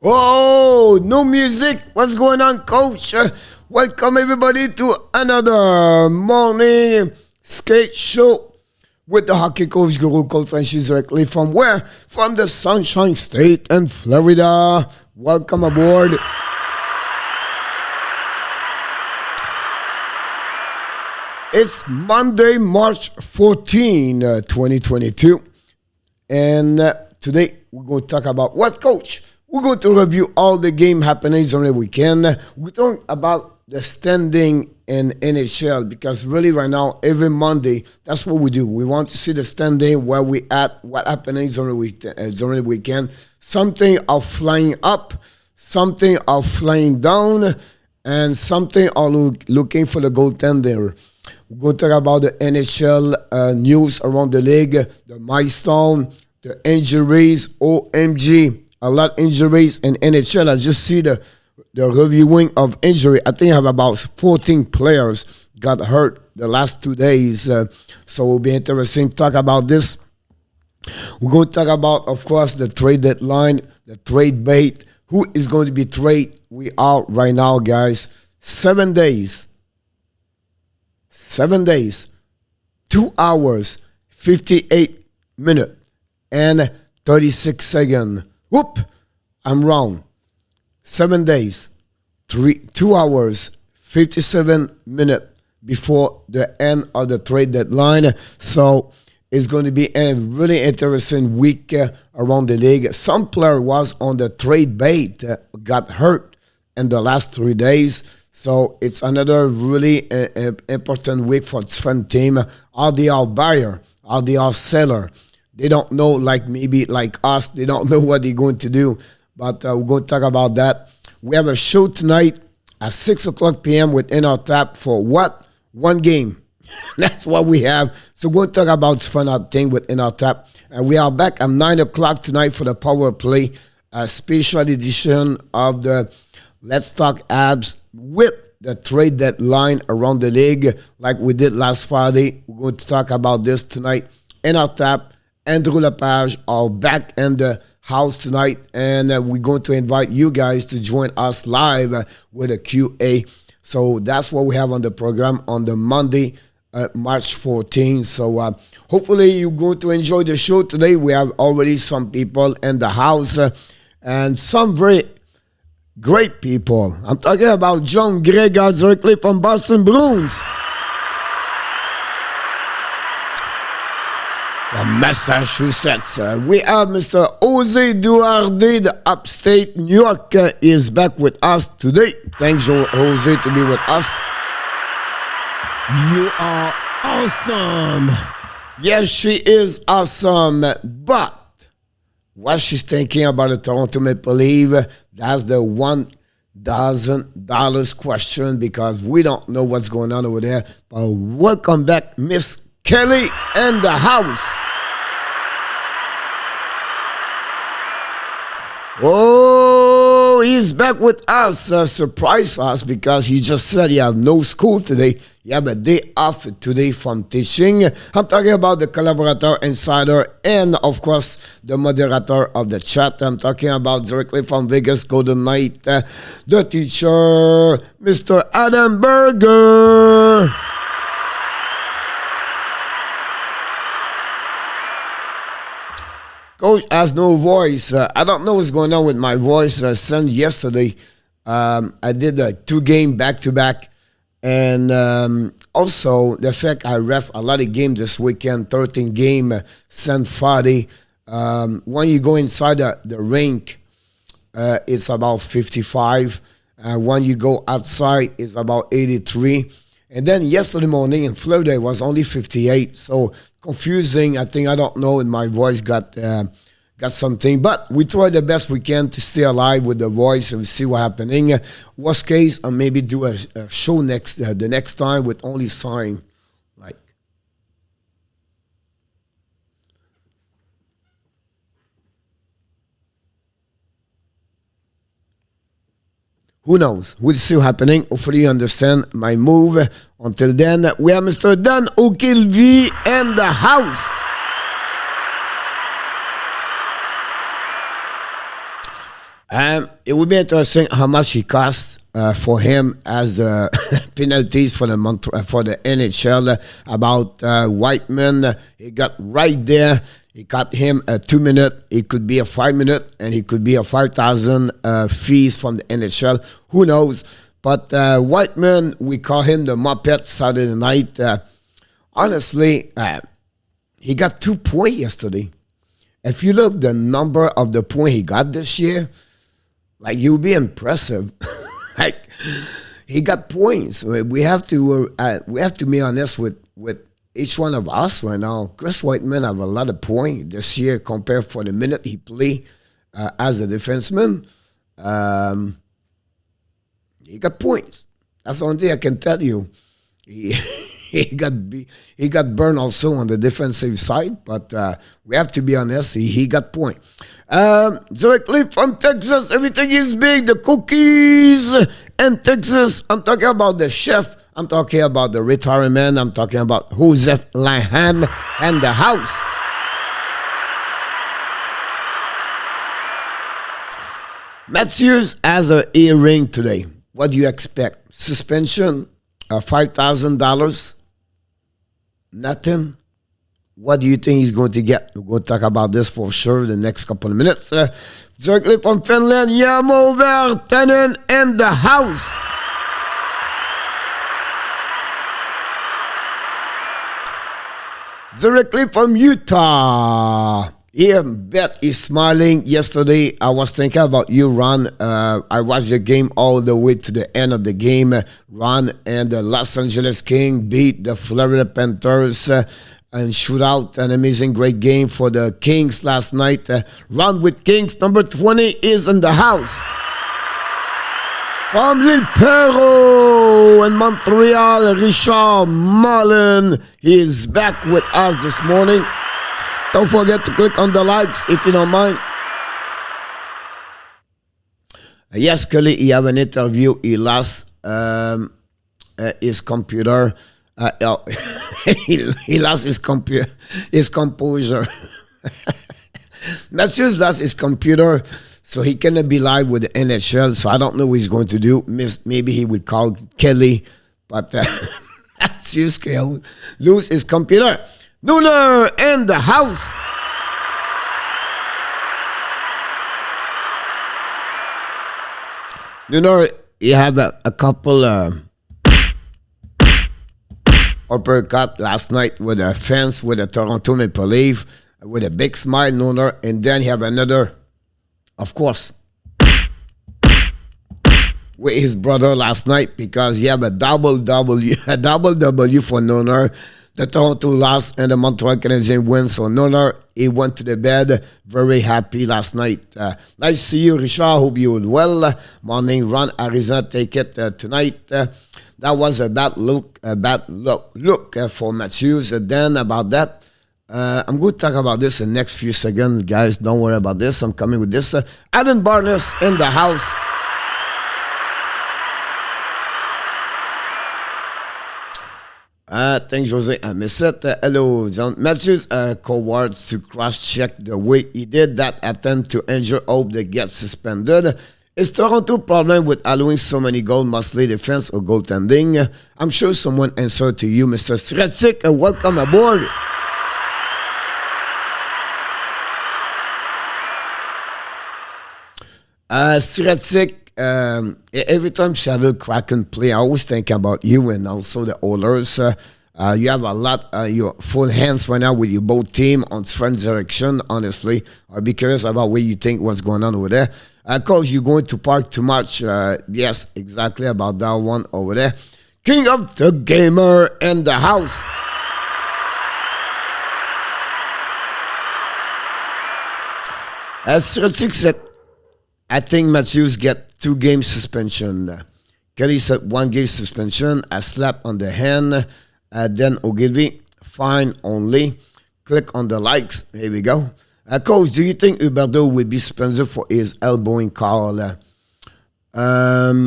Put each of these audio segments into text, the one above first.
Oh, no music. What's going on, coach? Welcome everybody to another morning skate show with the hockey coach Guru Coach Francis directly from where? From the Sunshine State in Florida. Welcome aboard. It's Monday, March 14, 2022. And today we're going to talk about what, coach? We're going to review all the game happenings on the weekend. We're talking about the standing in NHL because really right now, every Monday, that's what we do. We want to see the standing, where we at, what happenings on the weekend. Something are flying up, something are flying down, and something are looking for the goaltender. We're going to talk about the NHL news around the league, the milestone, the injuries, OMG. A lot of injuries in NHL. I just see the reviewing of injury. I think I have about 14 players got hurt the last 2 days. So it'll be interesting to talk about this. We're going to talk about, of course, the trade deadline, the trade bait. Who is going to be traded? We are right now, guys. 7 days. 7 days. 2 hours, 58 minutes, and 36 seconds. Whoop! I'm wrong. 7 days, 2 hours, 57 minutes before the end of the trade deadline. So it's going to be a really interesting week around the league. Some player was on the trade bait, got hurt in the last 3 days. So it's another really important week for different team. Are they our buyer? Are they our seller? They don't know, maybe like us, they don't know what they're going to do. But we're going to talk about that. We have a show tonight at 6 o'clock p.m. with In Our Tap for what? One game. That's what we have. So we're going to talk about fun out thing with In Our Tap. And we are back at 9 o'clock tonight for the Power Play, a special edition of the Let's Talk Abs with the trade deadline around the league like we did last Friday. We're going to talk about this tonight. In Our Tap. Andrew Lepage are back in the house tonight, and we're going to invite you guys to join us live with a QA. So that's what we have on the program on the Monday, March 14th. So hopefully you're going to enjoy the show today. We have already some people in the house and some very great people. I'm talking about John Gregor directly from Boston Bruins. From Massachusetts, we have Mr. Jose Duarte, the upstate New York, is back with us today. Thanks, Jose, to be with us. You are awesome. Yes, she is awesome. But what she's thinking about the Toronto Maple Leafs, that's the $1,000 question because we don't know what's going on over there. But welcome back, Miss Kelly in the house. Oh, he's back with us. Surprise us because he just said he have no school today. He have a day off today from teaching. I'm talking about the collaborator, insider, and of course, the moderator of the chat. I'm talking about directly from Vegas Golden Knight, the teacher, Mr. Adam Berger. Coach has no voice. I don't know what's going on with my voice. Since yesterday, I did a 2-game back-to-back. And also, the fact I ref a lot of games this weekend, 13 game since Friday. When you go inside the rink, it's about 55. When you go outside, it's about 83. And then yesterday morning in Florida, it was only 58. So confusing. I don't know, and my voice got something. But we try the best we can to stay alive with the voice and see what's happening. Worst case, I'll maybe do a show the next time with only sign. Who knows? We'll see what's happening. Hopefully you understand my move. Until then, we have Mr. Dan O'Kilvey in the house. It would be interesting how much he cost for him as the penalties for the month for the NHL. About Whiteman, he got right there. He got him a 2 minute. It could be a 5 minute, and he could be a 5,000 fees from the NHL. Who knows? But Whiteman, we call him the Muppet Saturday night. Honestly, he got 2 points yesterday. If you look the number of the points he got this year, like, you'll be impressive. Like, he got points. We have to be honest with each one of us right now. Chris Whiteman have a lot of points this year compared for the minute he played as a defenseman. He got points. That's the only thing I can tell you. He got burned also on the defensive side, but we have to be honest. He got points. Directly from Texas, everything is big. The cookies and Texas. I'm talking about the chef. I'm talking about the retirement. I'm talking about Joseph Lanham and the house. Matthews has an earring today. What do you expect? Suspension? $5,000? Nothing? What do you think he's going to get? We're going to talk about this for sure the next couple of minutes. Directly from Finland, Jarmo Virtanen and the house. Directly from Utah. Ian Bet is smiling. Yesterday, I was thinking about you, Ron. I watched the game all the way to the end of the game. Ron and the Los Angeles Kings beat the Florida Panthers and shoot out an amazing, great game for the Kings last night. Ron with Kings, number 20 is in the house. From Lille Perrault in Montreal, Richard Mullen. He is back with us this morning. Don't forget to click on the likes if you don't mind. Yes, Kelly, he have an interview. He lost his computer. He lost his composure. Matthews lost his computer, so he cannot be live with the NHL. So I don't know what he's going to do. Maybe he would call Kelly, but Matthews can lose his computer. Nooner in the house. Nooner, you had a couple uppercut last night with a fence with a Toronto Maple Leaf with a big smile, Nooner, and then you have another, of course, with his brother last night because you have a double W for Nooner. The Toronto lost and the Montreal Canadiens win. So Nooner, he went to the bed very happy last night. Nice to see you, Richard. Hope you were well. Morning, Ron, Arizona, take it tonight. That was a bad look for Matthews. Then about that, I'm going to talk about this in the next few seconds. Guys, don't worry about this. I'm coming with this. Adam Barnes in the house. Thanks, Jose. I miss it. Hello, John. Matthews cowards to cross-check the way he did that attempt to injure Hope that gets suspended. Is Toronto problem with allowing so many goals, mostly defense or goaltending? I'm sure someone answered to you, Mr. Stretzik. Welcome aboard. Stretzik. Every time Shadow Kraken play, I always think about you and also the Oilers. You have a lot, your full hands right now with your both team on different direction, honestly. I'll be curious about what you think what's going on over there. Coach, you're going to park too much. Yes, exactly about that one over there. King of the Gamer in the house. As Stretzik said, I think Matthews get 2 game suspension. Kelly said 1 game suspension, a slap on the hand. Then Ogilvy, fine only. Click on the likes. Here we go. Coach, do you think Huberdeau will be suspended for his elbowing call? I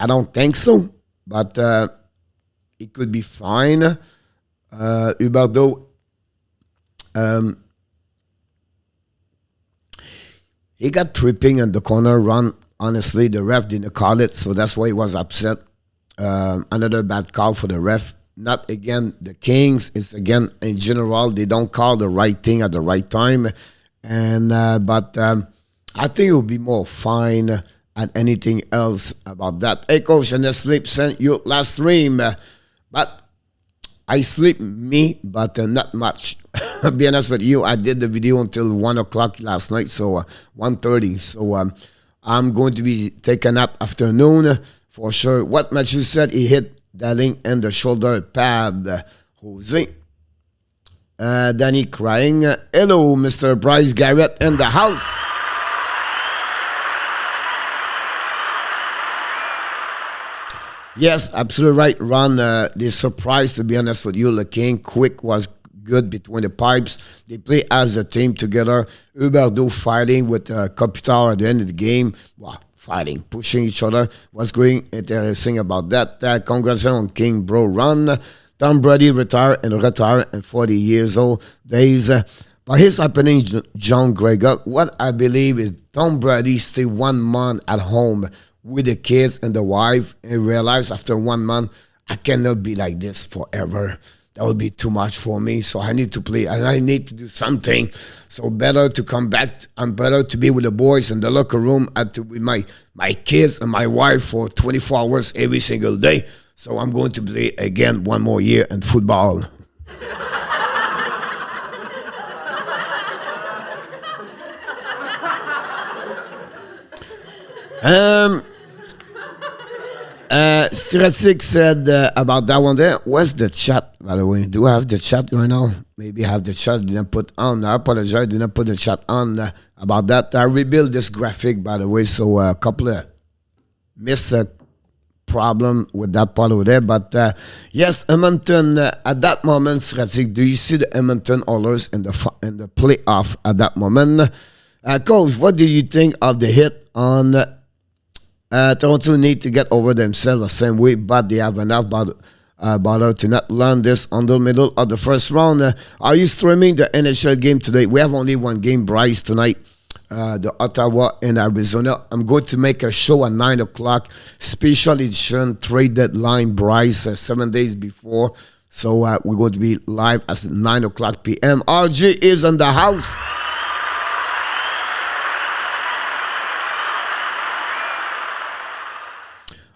don't think so, but it could be fine. Huberdeau, He got tripping in the corner run. Honestly, the ref didn't call it, so that's why he was upset. Another bad call for the ref. Not again the Kings. It's again in general they don't call the right thing at the right time, and but I think it would be more fine at anything else about that. Hey, coach, and the sleep sent you last stream, but I sleep but not much. I'll be honest with you, I did the video until 1 o'clock last night, so 1:30. So I'm going to be taking up afternoon for sure. What Matthew said, he hit Darling and the shoulder pad. Jose. Danny crying. Hello, Mr. Bryce Garrett in the house. Yes, absolutely right, Ron. They're surprised, to be honest with you. The King Quick was good between the pipes. They play as a team together. Huberdeau fighting with Kopitar at the end of the game. Wow. Fighting, pushing each other. What's going interesting about that? Congratulations on King Bro Run. Tom Brady retired at 40 years old. Days. But here's happening, John Gregor. What I believe is Tom Brady stay 1 month at home with the kids and the wife and realize after 1 month, I cannot be like this forever. That would be too much for me. So I need to play. And I need to do something. So better to come back. I'm better to be with the boys in the locker room and to with my kids and my wife for 24 hours every single day. So I'm going to play again 1 more year in football. Stratic said about that one there. Where's the chat, by the way? Do I have the chat right now? Maybe I have the chat didn't put on. I apologize, didn't put the chat on about that. I rebuilt this graphic, by the way, so a couple of missed problem with that part over there. But yes, Edmonton, at that moment, Stratic, do you see the Edmonton Oilers in the playoff at that moment? Coach, what do you think of the hit on Toronto need to get over themselves the same way, but they have enough bother to not learn this on the middle of the first round. Are you streaming the NHL game today? We have only one game, Bryce, tonight. The Ottawa and Arizona. I'm going to make a show at 9 o'clock. Special edition trade deadline, Bryce, 7 days before. So we're going to be live at 9 o'clock p.m. RG is in the house.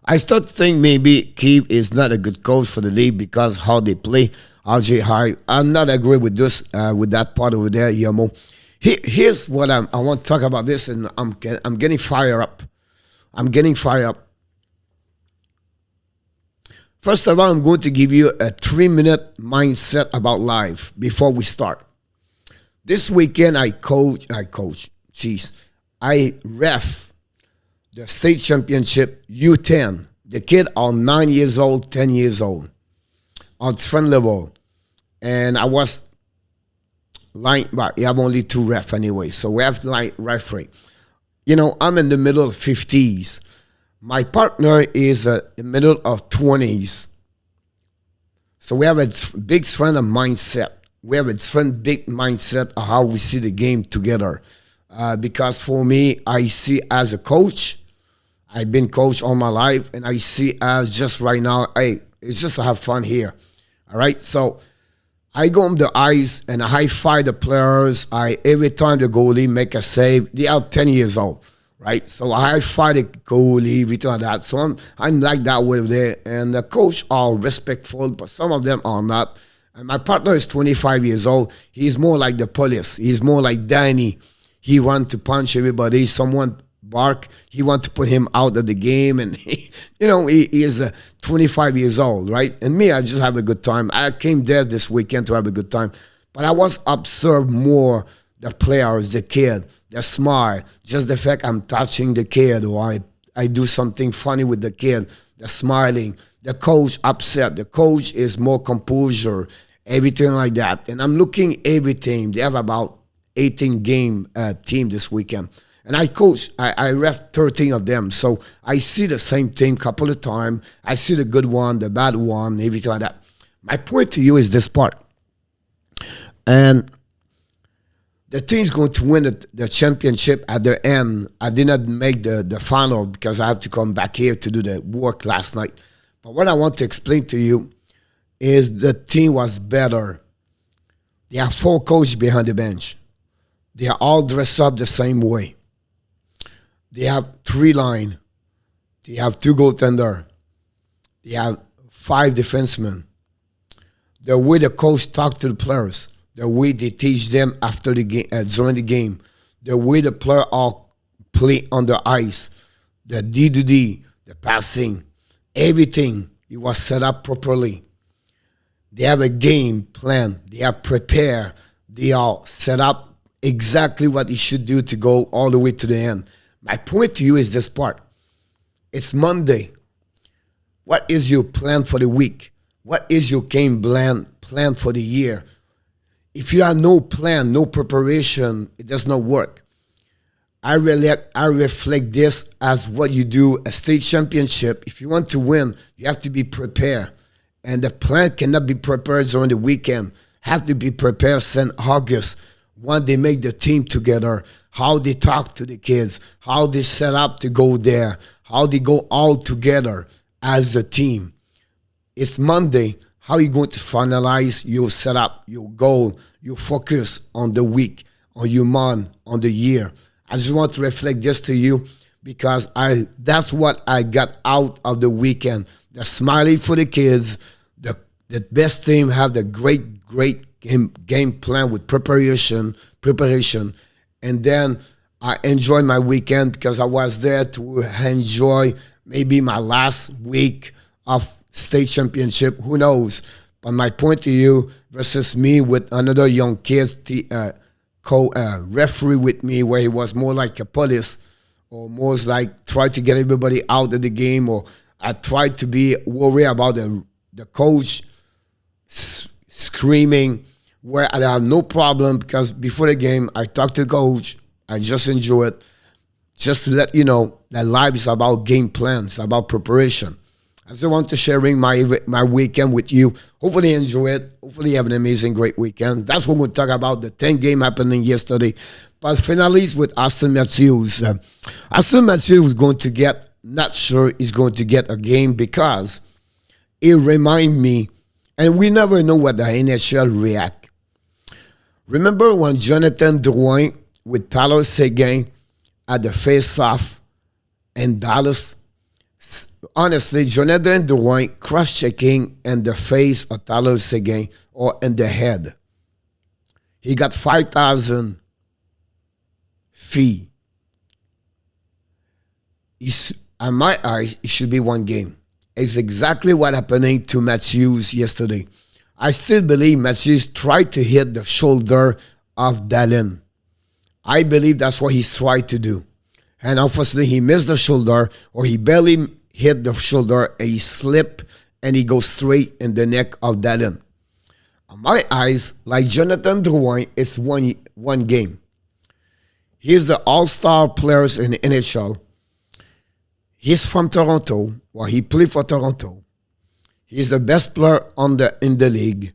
I start to think maybe Keith is not a good coach for the league because how they play. RJ High, I'm not agree with this, with that part over there, Yamo. Here's what I want to talk about this, and I'm getting fired up. I'm getting fired up. First of all, I'm going to give you a 3-minute mindset about life before we start. This weekend, I ref the state championship U10. The kid are 9 years old, 10 years old, on friend level. And I was line, but you have only 2 ref anyway. So we have line referee. You know, I'm in the middle of 50s. My partner is in the middle of 20s. So we have a big different mindset. We have a different big mindset of how we see the game together. Because for me, I see as a coach, I've been coach all my life, and I see as just right now, hey, it's just to have fun here. All right? So I go on the ice, and I high-five the players. Every time the goalie make a save, they are 10 years old, right? So I high-five the goalie, everything like that. So I'm like that way there. And the coach are respectful, but some of them are not. And my partner is 25 years old. He's more like the police. He's more like Danny. He wants to punch everybody. Someone bark. He wants to put him out of the game. And, he is 25 years old, right? And me, I just have a good time. I came there this weekend to have a good time. But I was observe more the players, the kid, the smile, just the fact I'm touching the kid or I do something funny with the kid, the smiling. The coach upset. The coach is more composure, everything like that. And I'm looking everything. They have about 18 game team this weekend. And I coach, I ref 13 of them. So I see the same thing a couple of times. I see the good one, the bad one, everything like that. My point to you is this part. And the team's going to win the championship at the end. I did not make the final because I have to come back here to do the work last night. But what I want to explain to you is the team was better. They have 4 coaches behind the bench. They are all dressed up the same way. They have 3 line. They have 2 goaltender. They have 5 defensemen. The way the coach talk to the players, the way they teach them after the game, during the game, the way the player all play on the ice, the D2D, the passing, everything, it was set up properly. They have a game plan. They are prepared. They are set up exactly what they should do to go all the way to the end. My point to you is this part. It's Monday. What is your plan for the week? What is your game plan for the year? If you have no plan, no preparation, it does not work. I reflect this as what you do, a state championship. If you want to win, you have to be prepared. And the plan cannot be prepared during the weekend. Have to be prepared since August when they make the team together, how they talk to the kids, how they set up to go there, how they go all together as a team. It's Monday. How are you going to finalize your setup, your goal, your focus on the week, on your month, on the year? I just want to reflect this to you because that's what I got out of the weekend. The smiley for the kids, the best team have the great game plan with preparation, and then I enjoyed my weekend because I was there to enjoy maybe my last week of state championship. Who knows? But my point to you versus me with another young kid, referee with me, where he was more like a police or more like try to get everybody out of the game, or I tried to be worried about the coach screaming, where I have no problem because before the game, I talked to the coach. I just enjoy it. Just to let you know that life is about game plans, about preparation. I just want to sharing my weekend with you. Hopefully you enjoy it. Hopefully you have an amazing, great weekend. That's what we'll talk about, the 10 game happening yesterday. But finalize with Austin Matthews. Austin Matthews is going to get, not sure he's going to get a game because it reminds me, and we never know what the NHL react. Remember when Jonathan Drouin with Tyler Seguin at the face-off in Dallas? Honestly, Jonathan Drouin cross-checking in the face of Tyler Seguin or in the head. He got 5,000 fee. In my eyes, it should be 1 game. It's exactly what happening to Matthews yesterday. I still believe Matthews tried to hit the shoulder of Dallin. I believe that's what he's tried to do. And unfortunately, he missed the shoulder, or he barely hit the shoulder, and he slipped, and he goes straight in the neck of Dallin. In my eyes, like Jonathan Drouin, it's one game. He's the all-star players in the NHL. He's from Toronto, or he played for Toronto. He's the best player in the league.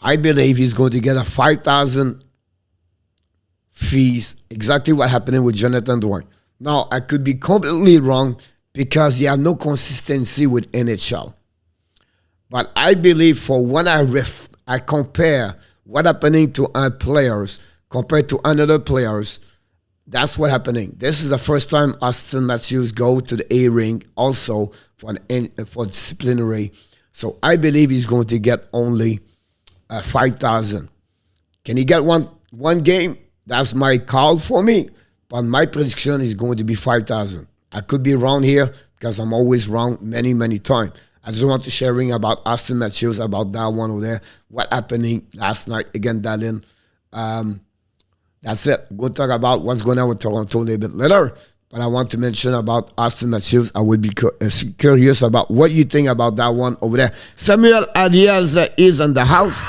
I believe he's going to get a 5,000 fees, exactly what happened with Jonathan Drouin. Now, I could be completely wrong because you have no consistency with NHL. But I believe for when I compare what happening to our players compared to another players, that's what happening. This is the first time Austin Matthews go to the A-ring also for disciplinary. So I believe he's going to get only 5,000. Can he get one game? That's my call for me. But my prediction is going to be 5,000. I could be wrong here because I'm always wrong many times. I just want to sharing about Austin Matthews, about that one over there. What happening last night against Dallin. That's it. We'll talk about what's going on with Toronto a little bit later. But I want to mention about Austin Matthews. I would be curious about what you think about that one over there. Samuel Adiaz is in the house.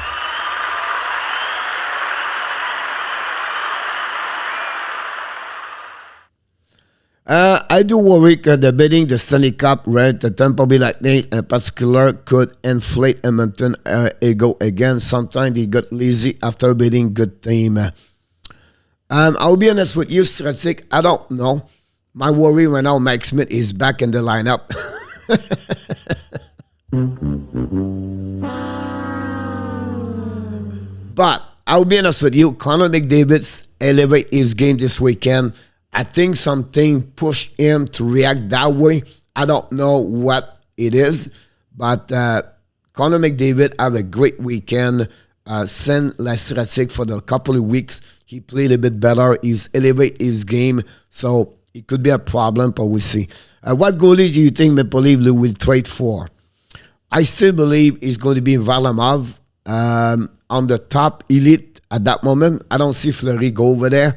I do worry that the bidding, the Stanley Cup, right, the Tampa Bay Lightning in particular could inflate Edmonton ego again. Sometimes they got lazy after bidding good team. I'll be honest with you, Stratic. I don't know. My worry right now, Mike Smith is back in the lineup. But I'll be honest with you, Connor McDavid's elevate his game this weekend. I think something pushed him to react that way. I don't know what it is, but Connor McDavid have a great weekend. Send Stratic for the couple of weeks. He played a bit better. He's elevate his game, so it could be a problem, but we'll see. What goalie do you think Maple Leaf will trade for? I still believe it's going to be Varlamov on the top elite at that moment. I don't see Fleury go over there.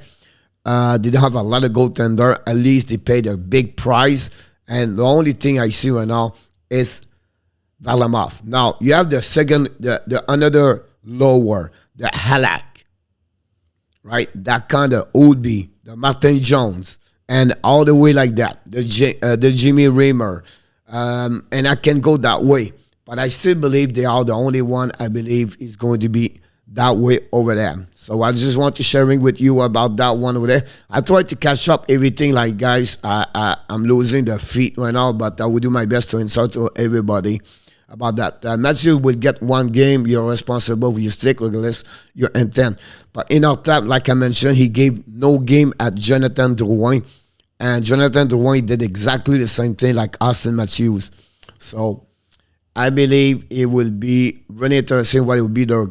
They don't have a lot of goaltender. At least they paid a big price. And the only thing I see right now is Varlamov. Now, you have the second, the another lower, the Halak. Right? That kind of Oldby, the Martin Jones, and all the way like that, the Jimmy Raymer. And I can go that way. But I still believe they are the only one I believe is going to be that way over there. So I just want to sharing with you about that one over there. I try to catch up everything, like, guys, I'm losing the feet right now, but I will do my best to insult to everybody about that. Matthew will get one game. You're responsible for your stick, regardless your intent. But in our time, like I mentioned, he gave no game at Jonathan Drouin. And Jonathan Drouin did exactly the same thing like Austin Matthews. So I believe it will be really interesting what it will be their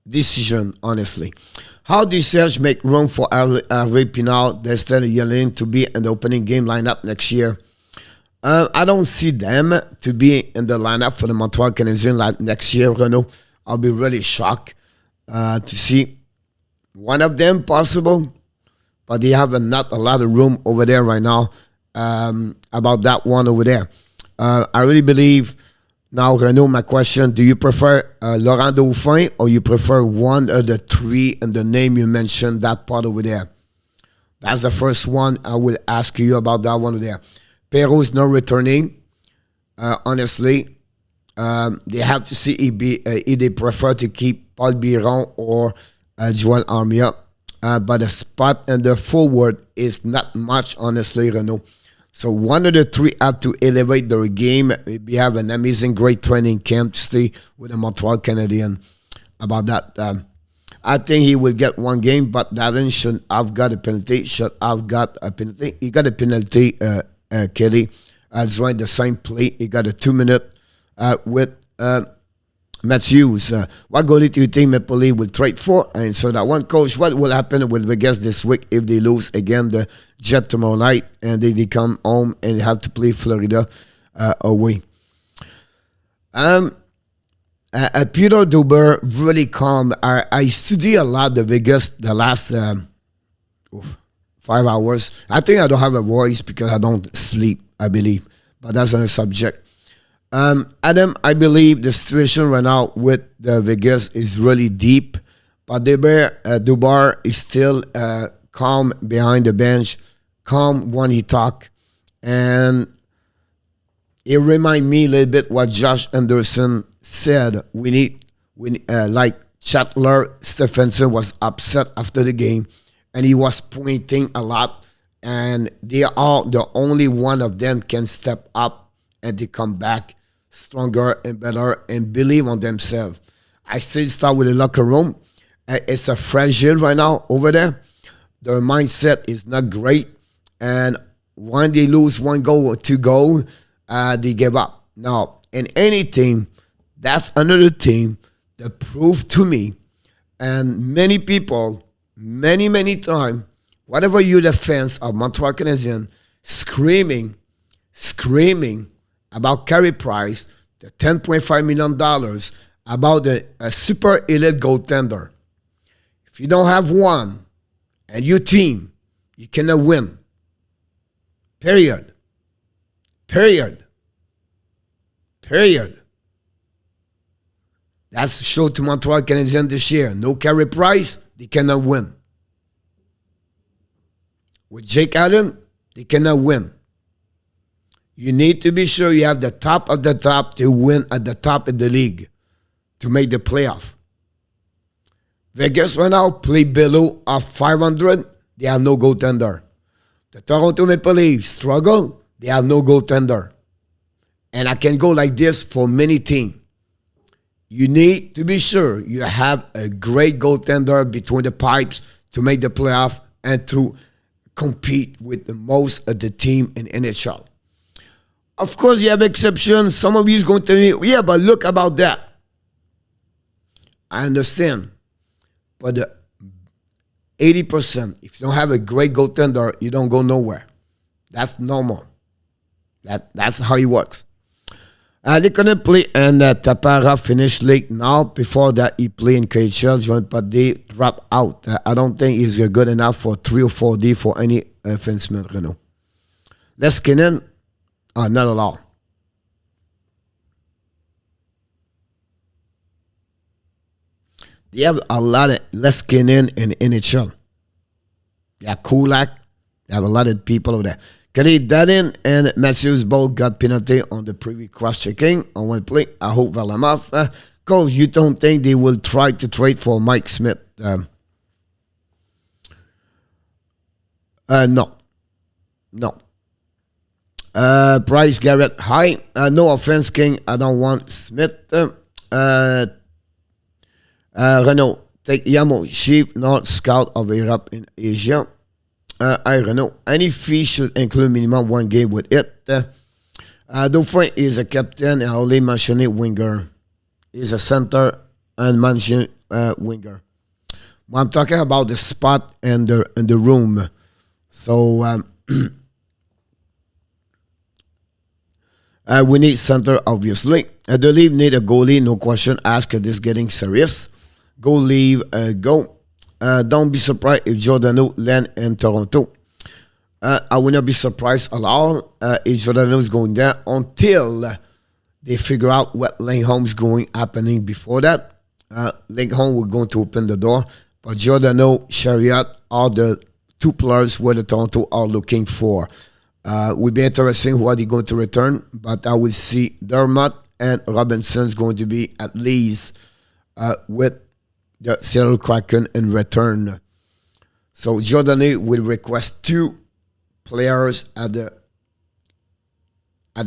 decision, honestly. How do Serge make room for Hervé Pinard, Destin Yelling to be in the opening game lineup next year? I don't see them to be in the lineup for the Montreal Canadiens like next year, Renaud. I'll be really shocked to see one of them possible, but they have not a lot of room over there right now about that one over there. I really believe, now, Renaud, my question, do you prefer Laurent Dauphin or you prefer one of the three in the name you mentioned, that part over there? That's the first one. I will ask you about that one over there. Perrault's not returning. Honestly, they have to see if they prefer to keep Paul Biron or Joel Armia. But the spot and the forward is not much, honestly, Renaud. So one of the three have to elevate their game. We have an amazing, great training camp to stay with the Montreal Canadiens about that. I think he will get one game, but Darren should have got a penalty. Should have got a penalty. He got a penalty, Kelly. Joined the same play. He got a 2-minute with Matthews. What goalie do you think Maple Leaf will trade for? And so that one, coach, what will happen with Vegas this week if they lose again the Jet tomorrow night and they come home and have to play Florida away? Peter Duber, really calm. I study a lot the Vegas the last 5 hours. I think I don't have a voice because I don't sleep, I believe. But that's on a subject. Adam, I believe the situation right now with the Vegas is really deep, but Dubar is still calm behind the bench, calm when he talk, and it remind me a little bit what Josh Anderson said. We need like Chatler Stephenson was upset after the game, and he was pointing a lot, and they are the only one of them can step up and they come back stronger and better and believe on themselves. I still start with the locker room. It's a fragile right now over there. Their mindset is not great. And when they lose one goal or two goals, they give up. Now, in any team, that's another team that proved to me, and many people, many times, whatever you're the fans of Montreal Canadiens, screaming about Carey Price, the $10.5 million, about a super elite goaltender. If you don't have one and your team, you cannot win. Period. That's show to Montreal Canadiens this year. No Carey Price, they cannot win. With Jake Allen, they cannot win. You need to be sure you have the top of the top to win at the top of the league. to make the playoff. Vegas right now play below of 500. They have no goaltender. The Toronto Maple Leafs struggle. They have no goaltender. And I can go like this for many teams. You need to be sure you have a great goaltender between the pipes to make the playoff and to compete with the most of the team in NHL. Of course, you have exceptions. Some of you is going to tell me, yeah, but look about that. I understand. But the 80%, if you don't have a great goaltender, you don't go nowhere. That's normal. That's how it works. They're going to play, and Tapara finished late now. Before that, he played in KHL, but they drop out. I don't think he's good enough for 3 or 4D for any defenseman, Renault. Leskinen, not at all. They have a lot of Leskinen in NHL. Yeah, Kulak. They have a lot of people over there. Kelly Dadin and Matthews both got penalty on the previous cross-checking on one play. I hope Varlamov. Cole, you don't think they will try to trade for Mike Smith? No. Bryce Garrett, hi. No offense, King. I don't want Smith. Renault, take Yamo, chief North Scout of Europe in Asia. Renault, any fee should include minimum 1 game with it. Dauphin is a captain and only mentioned winger. He's a center and mentioned winger. Well, I'm talking about the spot and the room. So we need center, obviously. The Leaf need a goalie, no question asked. This getting serious. Go Leave, go. Don't be surprised if Giordano land in Toronto. I will not be surprised at all if Giordano is going there until they figure out what Lindholm's going happening before that. Lindholm will going to open the door, but Giordano, Chariot are the 2 players where the Toronto are looking for. Will be interesting what he's going to return, but I will see Dermott and Robinson's going to be at least with the Seattle Kraken in return. So Giordano will request 2 players at the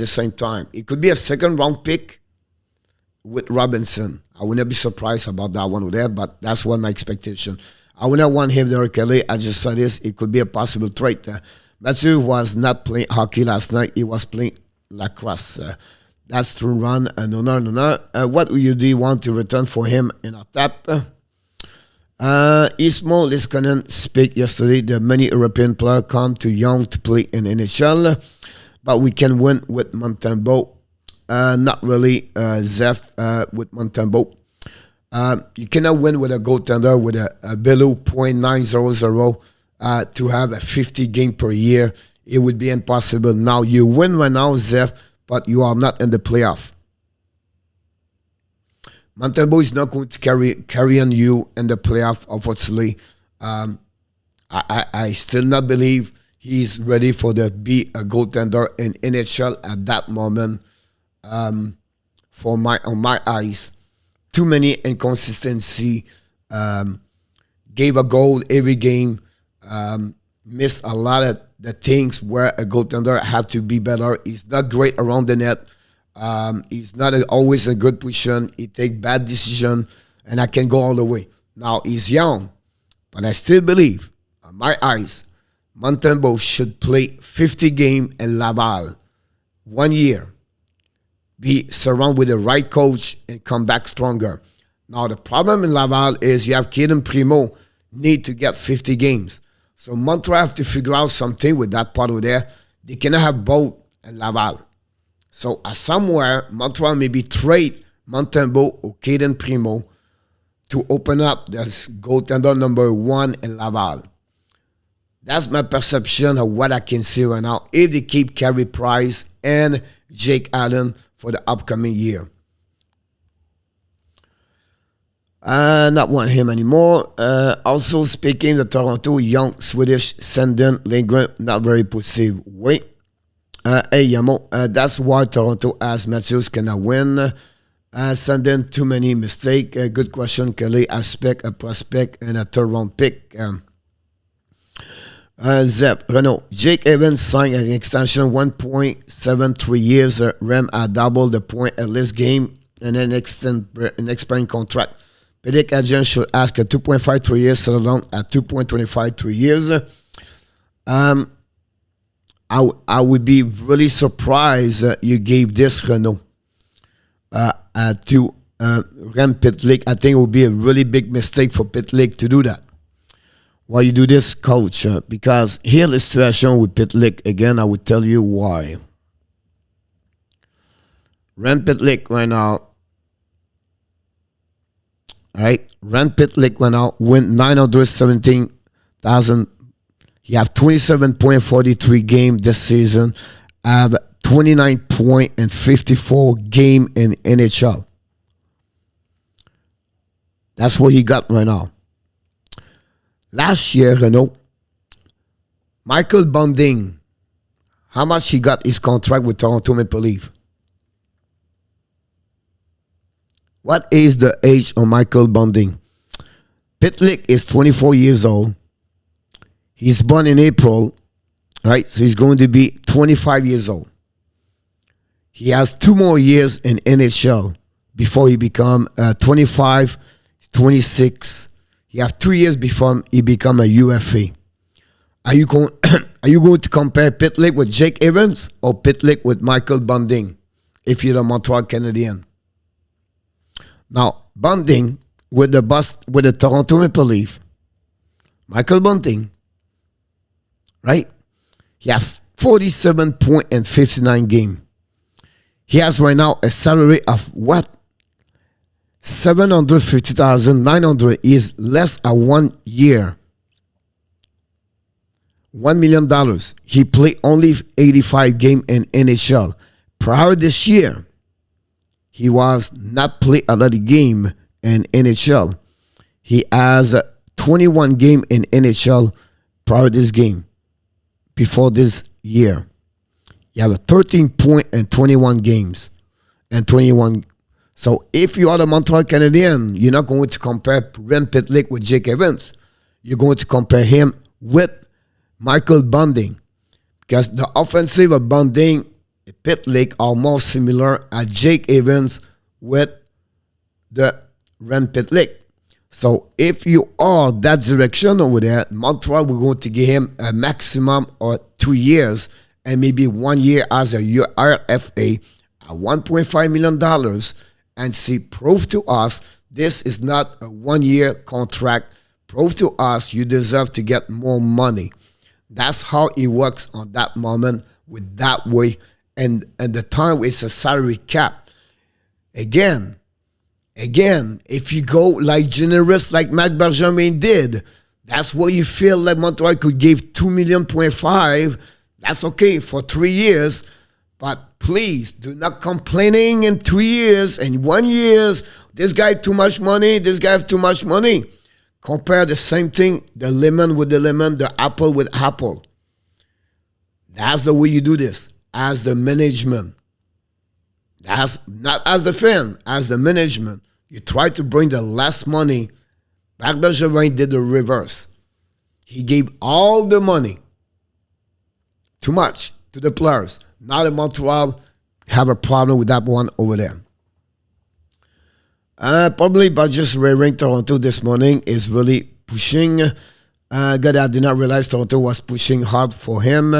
same time. It could be a 2nd round pick with Robinson. I would not be surprised about that one there, but that's what my expectation. I would not want him there, Kelly. I just said this. It could be a possible trade. Matthew was not playing hockey last night. He was playing lacrosse. That's true, Ron. No. What do you want to return for him in a tap? Ismo Liskanen speak yesterday that many European players come too young to play in NHL, but we can win with Montembeault. Not really, Zeph, with Montembeault. You cannot win with a goaltender with a below .900 to have a 50 game per year. It would be impossible. Now you win right now, Zeph, but you are not in the playoff. Montembeault is not going to carry on you in the playoff, unfortunately. I still not believe he's ready for the be a goaltender in NHL at that moment. On my eyes, too many inconsistency. Gave a goal every game. Missed a lot of the things where a goaltender had to be better. He's not great around the net. He's not always in a good position. He take bad decision, and I can go all the way. Now, he's young, but I still believe, on my eyes, Montembeault should play 50 games in Laval 1 year, be surrounded with the right coach, and come back stronger. Now, the problem in Laval is you have Kaden Primo need to get 50 games. So Montreal have to figure out something with that part over there. They cannot have both in Laval. So somewhere, Montreal maybe trade Montembeault or Kaden Primo to open up this goaltender number 1 in Laval. That's my perception of what I can see right now. If they keep Carey Price and Jake Allen for the upcoming year. Not want him anymore. Also speaking, the Toronto young Swedish Senden Lindgren, not very positive way. Hey, Yamo, that's why Toronto as Matthews cannot win. Sending too many mistakes. Good question, Kelly. Aspect, a prospect, and a third round pick. Zep, Renault. Jake Evans signed an extension 1.73 years. Rem a double the point at this game and then extend an expiring contract. PITT agent should ask a 2.53 years, settle down at 2.25 years. I would be really surprised you gave this Renault to Rem PITT. I think it would be a really big mistake for PITT to do that. Why you do this, coach? Because here the situation with PITT, again, I would tell you why. Rem PITT right now, all right? Rem PITT right now win 917,000. You have 27.43 game this season. Have 29.54 game in NHL. That's what he got right now. Last year, Michael Bunting, how much he got his contract with Toronto Maple Leafs? What is the age of Michael Bunting? PITT is 24 years old. He's born in April, right? So he's going to be 25 years old. He has 2 more years in NHL before he become 25, 26. You have 2 years before he become a UFA. Are you going to compare PITT with Jake Evans or PITT with Michael Bunting if you're the Montreal Canadiens? Now, Bunting with the Toronto Maple Leafs, Michael Bunting, right? He has 47.59 game. He has right now a salary of what? 750,900 is less than 1 year. $1 million. He played only 85 games in NHL. Prior this year, he was not played a lot of game in NHL. He has 21 game in NHL prior to this game. Before this year, you have a 13 point and 21 games and 21. So if you are the Montreal Canadiens, you're not going to compare Rem PITT with Jake Evans. You're going to compare him with Michael Bunting, because the offensive of Bunting and PITT are more similar at Jake Evans with the Rem PITT. So if you are that direction over there, Montreal, we're going to give him a maximum of 2 years and maybe 1 year as a RFA at $1.5 million. And see, prove to us this is not a 1 year contract. Prove to us you deserve to get more money. That's how it works on that moment with that way. And the time it's a salary cap. Again, if you go like generous like Mac Benjamin did, that's what you feel like Montreal could give $2.5 million. That's okay for 3 years. But please do not complaining in 2 years and 1 year. This guy too much money. This guy have too much money. Compare the same thing, the lemon with the lemon, the apple with apple. That's the way you do this as the management. That's not as the fan, as the management. You try to bring the less money. Back Bergevin did the reverse. He gave all the money, too much, to the players. Now the Montreal have a problem with that one over there. Probably by just raring Toronto this morning is really pushing. God, I did not realize Toronto was pushing hard for him.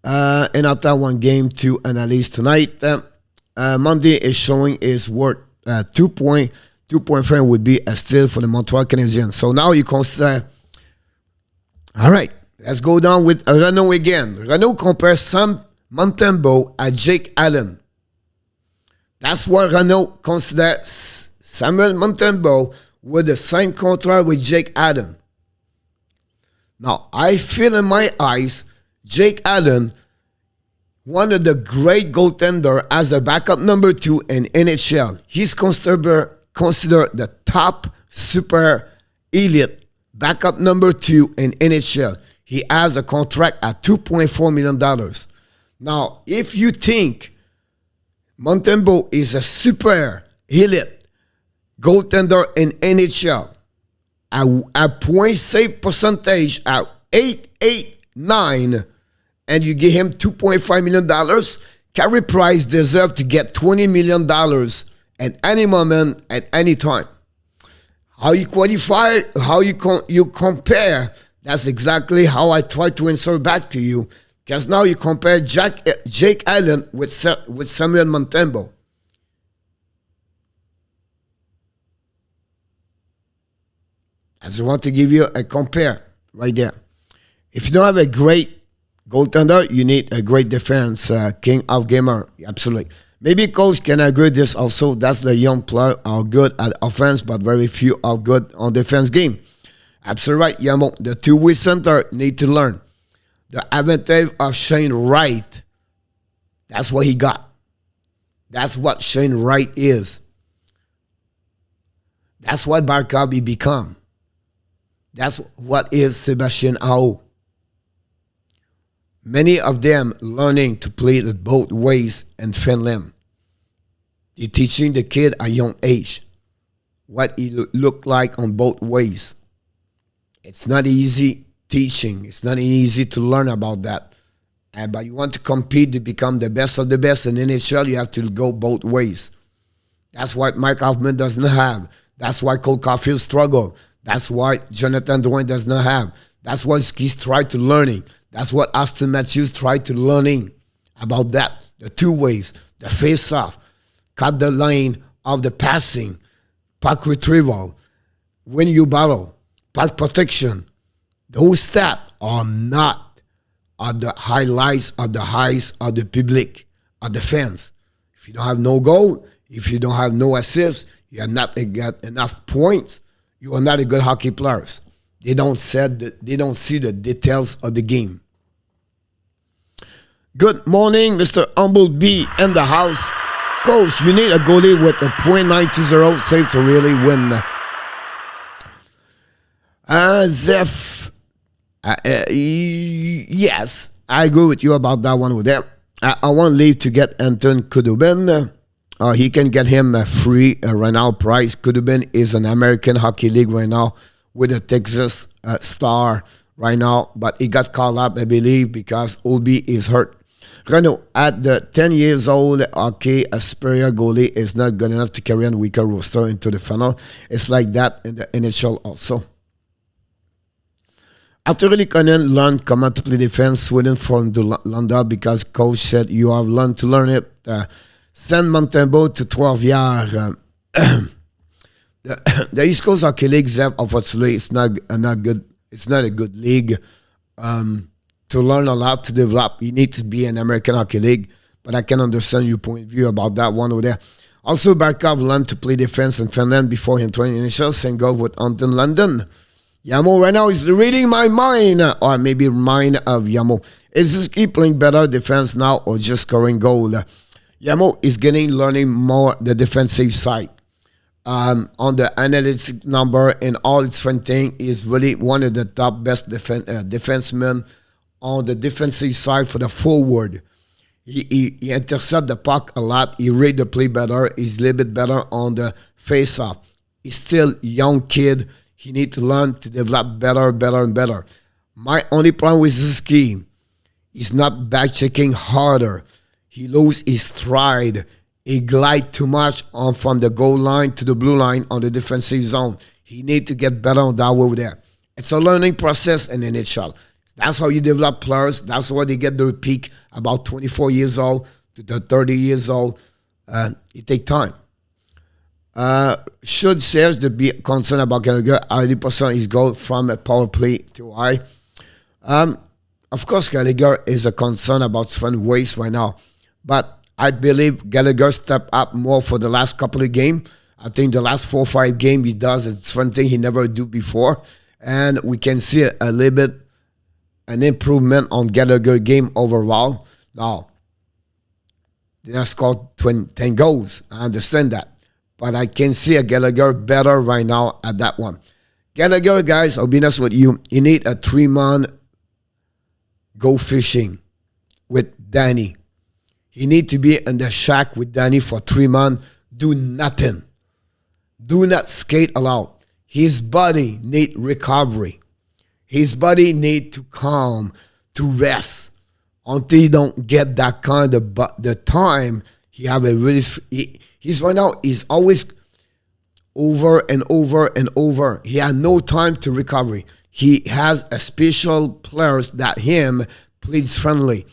And after one game to analyze tonight, Monday is showing his worth 2.5 would be a steal for the Montreal Canadiens. So now you consider, all right, let's go down with Renault again. Renault compares Sam Montembeault at Jake Allen. That's what Renault considers Samuel Montembeault with the same contract with Jake Allen. Now, I feel in my eyes, Jake Allen, one of the great goaltender as a backup number 2 in NHL. He's considered the top super elite backup number 2 in NHL. He has a contract at $2.4 million. Now, if you think Montembeault is a super elite goaltender in NHL. A point save percentage at 889, and you give him $2.5 million. Carey Price deserves to get $20 million at any moment, at any time. How you qualify, how you compare, that's exactly how I try to answer back to you. Because now you compare Jake Allen with Samuel Montembeault. I just want to give you a compare right there. If you don't have a great goaltender, you need a great defense. King of gamer, absolutely. Maybe coach can agree with this also. That's the young player are good at offense, but very few are good on defense game. Absolutely right, Yamo. The two-way center need to learn. The advantage of Shane Wright, that's what he got. That's what Shane Wright is. That's what Barkov become. That's what is Sebastian Aho. Many of them learning to play it both ways in Finland. They're teaching the kid at a young age what he look like on both ways. It's not easy teaching. It's not easy to learn about that. But you want to compete to become the best of the best in NHL, you have to go both ways. That's what Mike Hoffman does not have. That's why Cole Caulfield struggled. That's why Jonathan Drouin does not have. That's what Skis tried to learning. That's what Austin Matthews tried to learning about that. The two ways, the face-off, cut the line of the passing, puck retrieval, when you battle, puck protection. Those stats are not at the highlights of the highs of the public, of the fans. If you don't have no goal, if you don't have no assists, you have not got enough points, you are not a good hockey player. They don't see the details of the game. Good morning, Mr. Humblebee in the house. Coach, you need a goalie with a .920 save to really win. Zeph, yes, I agree with you about that one with them. I want leave to get Anton Kudubin. He can get him a free right now price. Kudubin is an American Hockey League right now with a Texas star right now, but he got called up, I believe, because Obi is hurt. Renault, at the 10 years old, okay, a superior goalie is not good enough to carry on weaker roster into the final. It's like that in the NHL also. After Likonen learned comment to play defense, Sweden from London because coach said you have learned to learn it. Send Montembeault to 12 years. The East Coast Hockey League, Zev, obviously, it's not good. It's not a good league. To learn a lot, to develop, you need to be an American Hockey League. But I can understand your point of view about that one over there. Also, Barkov learned to play defense in Finland before entering NHL. Same go with Anton London. Yamo right now is reading my mind, or maybe mind of Yamo. Is this keep playing better defense now or just scoring goal? Yamo is learning more the defensive side. On the analytics number and all its fun thing, is really one of the top best defensemen on the defensive side for the forward. He intercepts the puck a lot. He read the play better. He's a little bit better on the face-off. He's still a young kid. He needs to learn to develop better, and better. My only problem with this scheme, he's not back-checking harder. He loses his stride. He glides too much from the goal line to the blue line on the defensive zone. He needs to get better on that over there. It's a learning process in NHL. That's how you develop players. That's why they get their peak about 24 years old to the 30 years old. It takes time. Should Serge be concerned about Gallagher? 80% his goal from a power play to high. Of course, Gallagher is a concern about Sven Weiss right now. But I believe Gallagher stepped up more for the last couple of games. I think the last 4 or 5 games he does, it's one thing he never do before. And we can see a little bit an improvement on Gallagher game overall. Now, they not scored 10 goals. I understand that. But I can see a Gallagher better right now at that one. Gallagher, guys, I'll be honest with you. You need a 3-man go fishing with Danny. He need to be in the shack with Danny for 3 months, do nothing. Do not skate along. His body need recovery. His body need to calm, to rest until he don't get that kind of the time he have a really he's right now he's always over and over and over. He had no time to recovery. He has a special players that him plays friendly.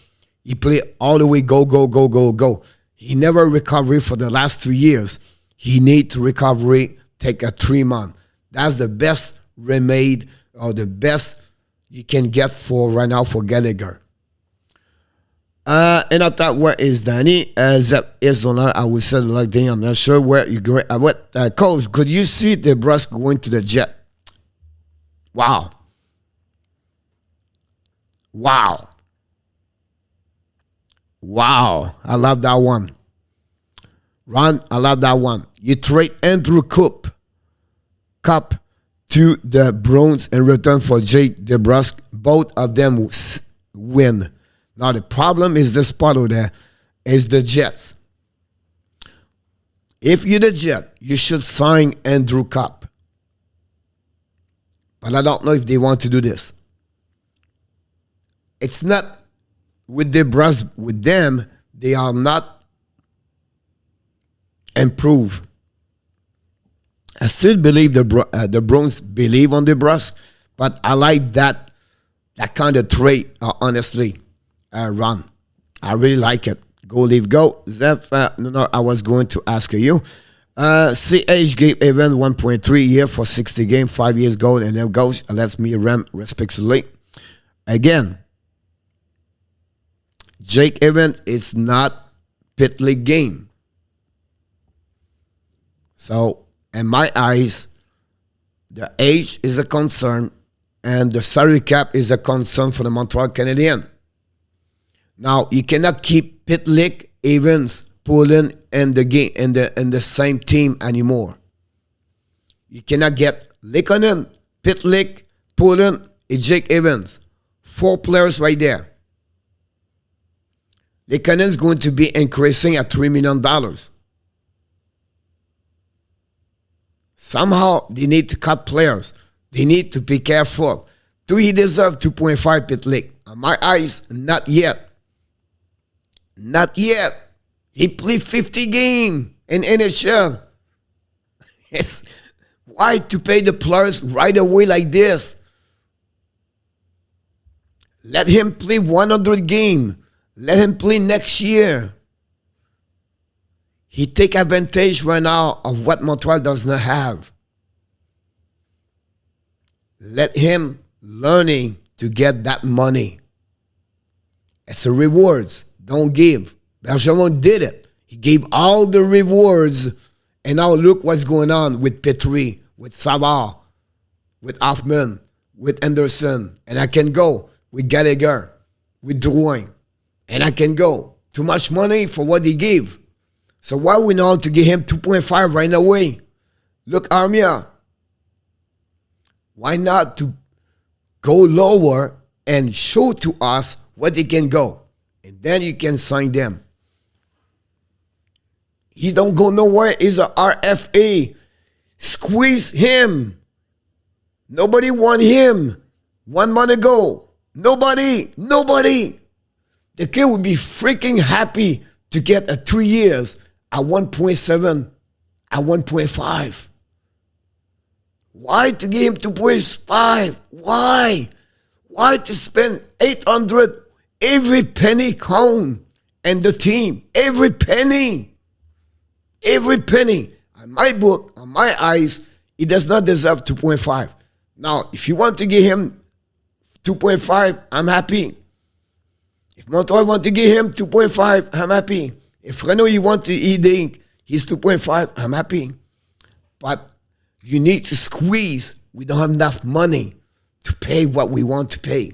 He play all the way go. He never recovery for the last 2 years. He need to recovery take a 3 month. That's the best remedy or the best you can get for right now for Gallagher. And I thought, where is Danny? Zep is on. I would say like thing. I'm not sure where you going. What coach? Could you see the Bruins going to the Jet? Wow. I love that one. Ron, I love that one. You trade Andrew Cup to the Bruins in return for Jake DeBrusk. Both of them win. Now the problem is this part of there is the Jets. If you're the Jet, you should sign Andrew Cup. But I don't know if they want to do this. It's not with DeBrusk. With them, they are not improved. I still believe the Bruins believe on DeBrusk, but I like that kind of trait, honestly. Ron, I really like it. Go, leave, go. Zeph, no, I was going to ask you. CH gave Evan 1.3 year for 60 games, 5 years gold, and then goes. Let's me rem respectfully. Again, Jake Evans is not PITT League game. So, in my eyes, the age is a concern, and the salary cap is a concern for the Montreal Canadiens. Now, you cannot keep PITT League, Evans, Poulin in the game in the same team anymore. You cannot get Lekonen, PITT League, Poulin, and Jake Evans. 4 players right there. Lekonen is going to be increasing at $3 million. Somehow, they need to cut players. They need to be careful. Do he deserve 2.5 PITT League? In my eyes, not yet. Not yet. He played 50 games in NHL. Yes. Why to pay the players right away like this? Let him play 100 games. Let him play next year. He take advantage right now of what Montreal does not have. Let him learning to get that money. It's a rewards. Don't give. Bergeron did it. He gave all the rewards, and now look what's going on with Petrie, with Savard, with Hoffman, with Anderson, and I can go with Gallagher, with Drouin, and I can go. Too much money for what he gave. So why we know to give him 2.5 right away? Look, Armia. Why not to go lower and show to us what they can go? And then you can sign them. He don't go nowhere. He's a RFA. Squeeze him. Nobody want him. 1 month ago. Nobody. The kid would be freaking happy to get a 2 years at 1.7, at 1.5. Why to give him 2.5? Why? Why to spend 800? Every penny count, and the team, every penny. On my book, on my eyes, he does not deserve 2.5. Now, if you want to give him 2.5, I'm happy. If Montreal want to give him 2.5, I'm happy. If Renault you want to think he's 2.5, I'm happy. But you need to squeeze. We don't have enough money to pay what we want to pay.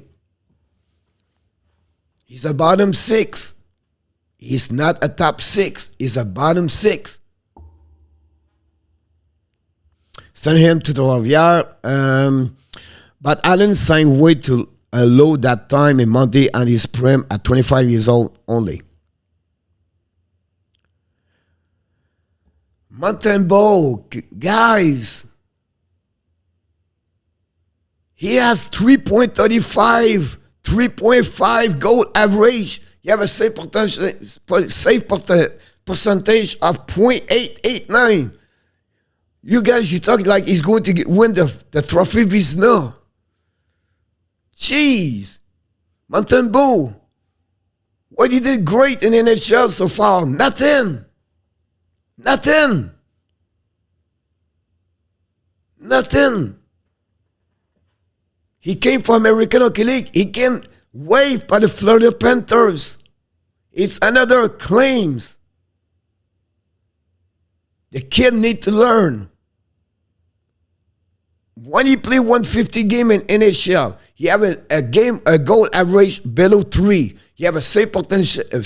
He's a bottom 6. He's not a top 6. He's a bottom 6. Send him to the Rivière. But Allen signed way too low that time in Monday and his prime at 25 years old only. Montembeault, guys, he has 3.35, 3.5 goal average. You have a save percentage of .889. You guys, you talk like he's going to win the Trophy Vizina. Jeez. Montembeault, what he did great in NHL so far? Nothing. He came from American Hockey League. He can wave by the Florida Panthers. It's another claims. The kid need to learn. When he play 150 game in NHL, he have a goal average below 3. He have a save percentage of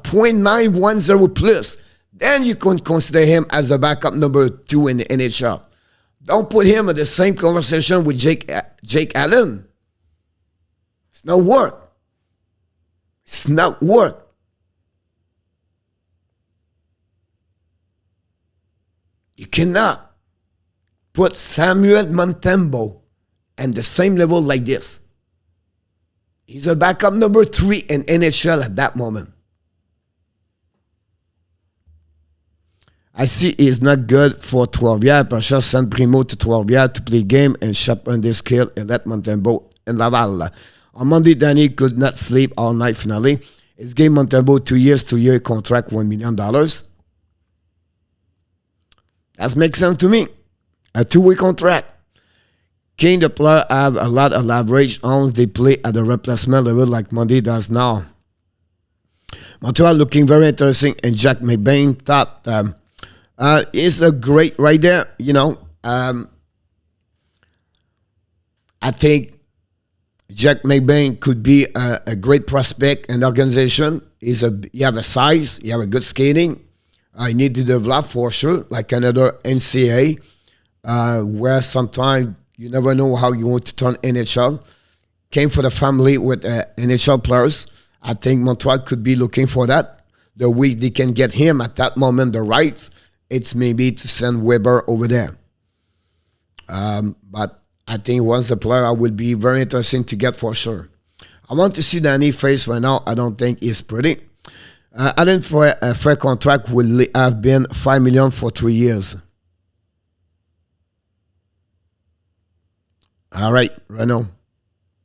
.910 plus. Then you can consider him as a backup number 2 in the NHL. Don't put him in the same conversation with Jake Allen. It's not work. It's not work. You cannot put Samuel Montembeault at the same level like this. He's a backup number 3 in NHL at that moment. I see he's not good for Trois-Rivières. Perhaps send Primo to Trois-Rivières to play game and sharpen their skill and let Montembeault in Laval. On Monday, Danny could not sleep all night finally. His game Montembeault 2 years, 2-year contract, $1 million. That makes sense to me. A 2-way contract. Can the player have a lot of leverage once they play at the replacement level like Monday does now? Montreal looking very interesting, and Jack McBain thought is a great right there. You know, I think Jack McBain could be a great prospect in the organization. You have a size, you have a good skating. You need to develop for sure, like another NCAA, where sometimes you never know how you want to turn NHL. Came for the family with NHL players. I think Montreal could be looking for that. The way they can get him at that moment, the rights, it's maybe to send Weber over there. But I think once the player will be very interesting to get for sure. I want to see Danny face right now. I don't think he's pretty. I think for a fair contract will have been $5 million for 3 years. All right, Renault.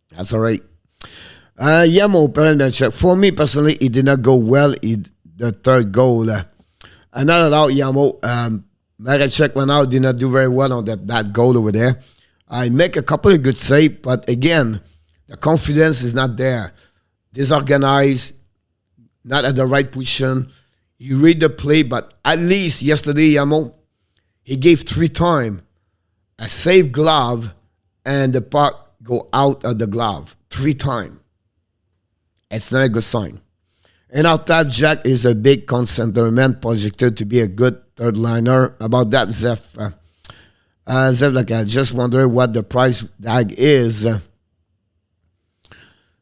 That's all right. Yamo, parent check. For me personally, it did not go well. The third goal. Not allowed Yamo. Marechek went out, did not do very well on that goal over there. I make a couple of good saves, but again, the confidence is not there. Disorganized, not at the right position. You read the play, but at least yesterday, Yamo, he gave 3 times a safe glove and the puck go out of the glove 3 times. It's not a good sign. And our top Jack is a big concentration projected to be a good third liner. About that, Zeph. Zeph, like I just wonder what the price tag is.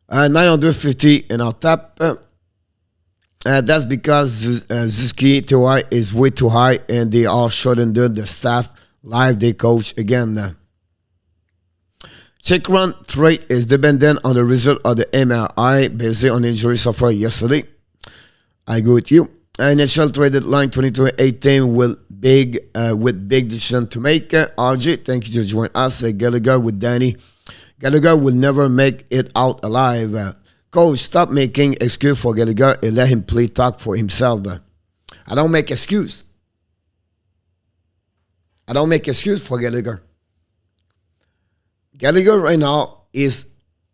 950 in our top. That's because Zuski TY is way too high and they are shortened the staff live they coach again. Check run trade is dependent on the result of the MRI based on injury suffered yesterday. I agree with you. NHL traded line 2018 with big decision to make. RJ, thank you to join us. Gallagher with Danny. Gallagher will never make it out alive. Coach, stop making excuse for Gallagher and let him play talk for himself. I don't make excuse. I don't make excuse for Gallagher. Gallagher right now is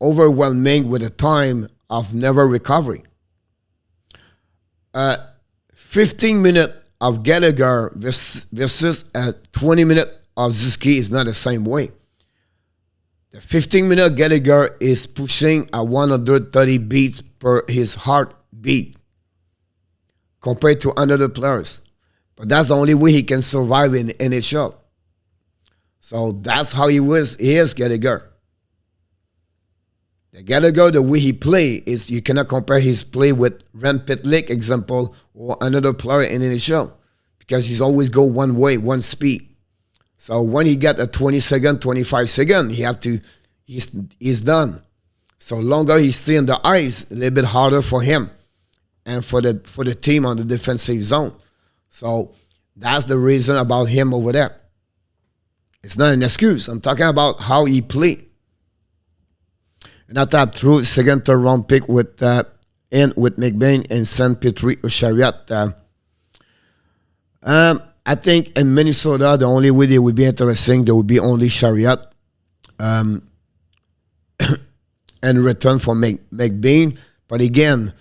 overwhelming with the time of never recovery. 15 minutes of Gallagher versus 20 minutes of Zuski is not the same way. The 15-minute Gallagher is pushing at 130 beats per his heartbeat compared to another players. But that's the only way he can survive in NHL. So that's how he is Gallagher. The Gallagher, the way he play is you cannot compare his play with Ren Pitlick, example, or another player in NHL. because he's always go one way, one speed. So when he get a 20 second, 25 second, he's done. So longer he stay in the ice, a little bit harder for him and for the team on the defensive zone. So that's the reason about him over there. It's not an excuse. I'm talking about how he played. And I thought through second, third round pick with McBain and St. Petri or Chariot. I think in Minnesota, the only way they would be interesting, there would be only Chariot. And return for McBain. But again,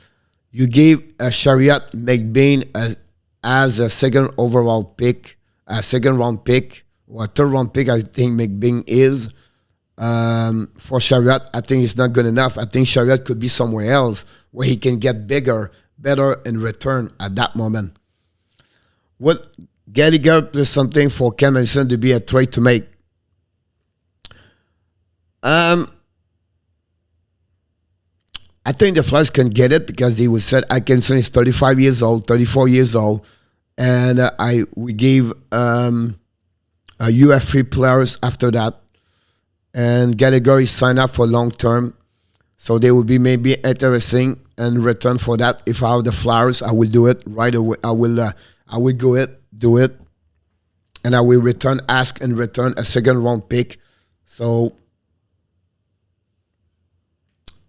you gave a Chariot McBain as a second overall pick, a second round pick, or a third round pick, I think McBain is. For Chariot, I think it's not good enough. I think Chariot could be somewhere else where he can get bigger, better in return at that moment. What Gallagher plus something for Cam Atkinson to be a trade to make? I think the Flyers can get it because they would said Atkinson is 35 years old, 34 years old, and we gave UFA players after that. And Gallagher is signed up for long term. So they will be maybe interesting in return for that. If I have the Flyers, I will do it right away. I will do it. And I will ask and return a second round pick. So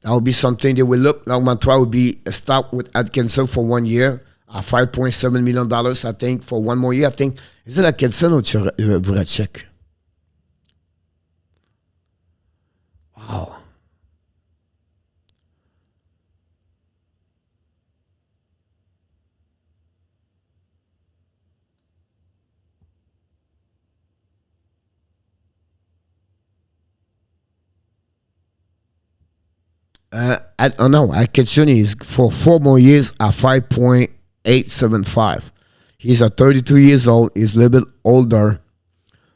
that will be something they will look. Like Montreal will be a stop with Atkinson for 1 year. $5.7 million, I think, for 1 more year. I think, is it Atkinson or Voracek? Wow. I don't know. Atkinson is for 4 more years at 5.875. He's 32 years old. He's a little bit older.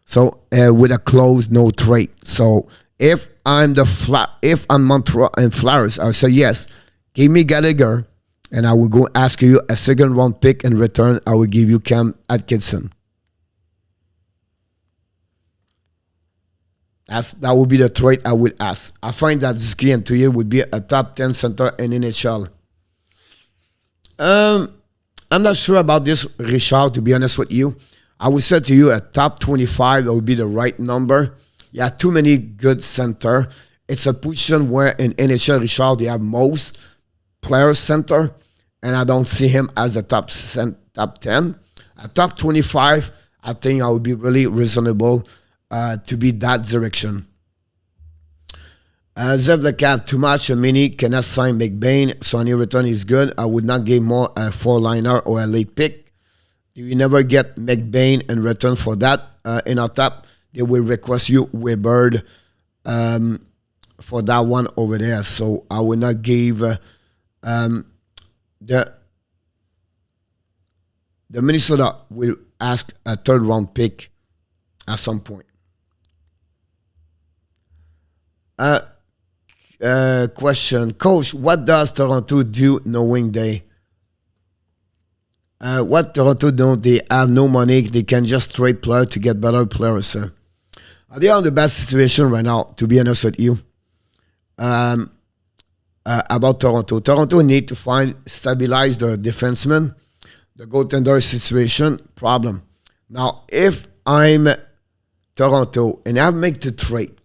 So with a close, no trade. So if I'm Montreal and Flyers, I'll say yes. Give me Gallagher, and I will go ask you a second round pick in return. I will give you Cam Atkinson. That would be the trade I would ask. I find that Zuki and Touye would be a top 10 center in NHL. I'm not sure about this, Richard, to be honest with you. I would say to you a top 25 that would be the right number. Yeah, too many good center. It's a position where in NHL, Richard, they have most players center, and I don't see him as the top 10. A top 25, I think I would be really reasonable to be that direction. Zev Lecat, too much. A mini cannot sign McBain. So any return is good. I would not give more a 4-liner or a late pick. You never get McBain in return for that. In our top, they will request you Weber for that one over there. So I will not give the Minnesota will ask a third round pick at some point. Question, Coach, what does Toronto do knowing what Toronto do? They have no money. They can just trade players to get better players. They are in the best situation right now, to be honest with you. About Toronto. Toronto need to stabilize their defensemen. The goaltender situation, problem. Now, if I'm Toronto and I make the trade,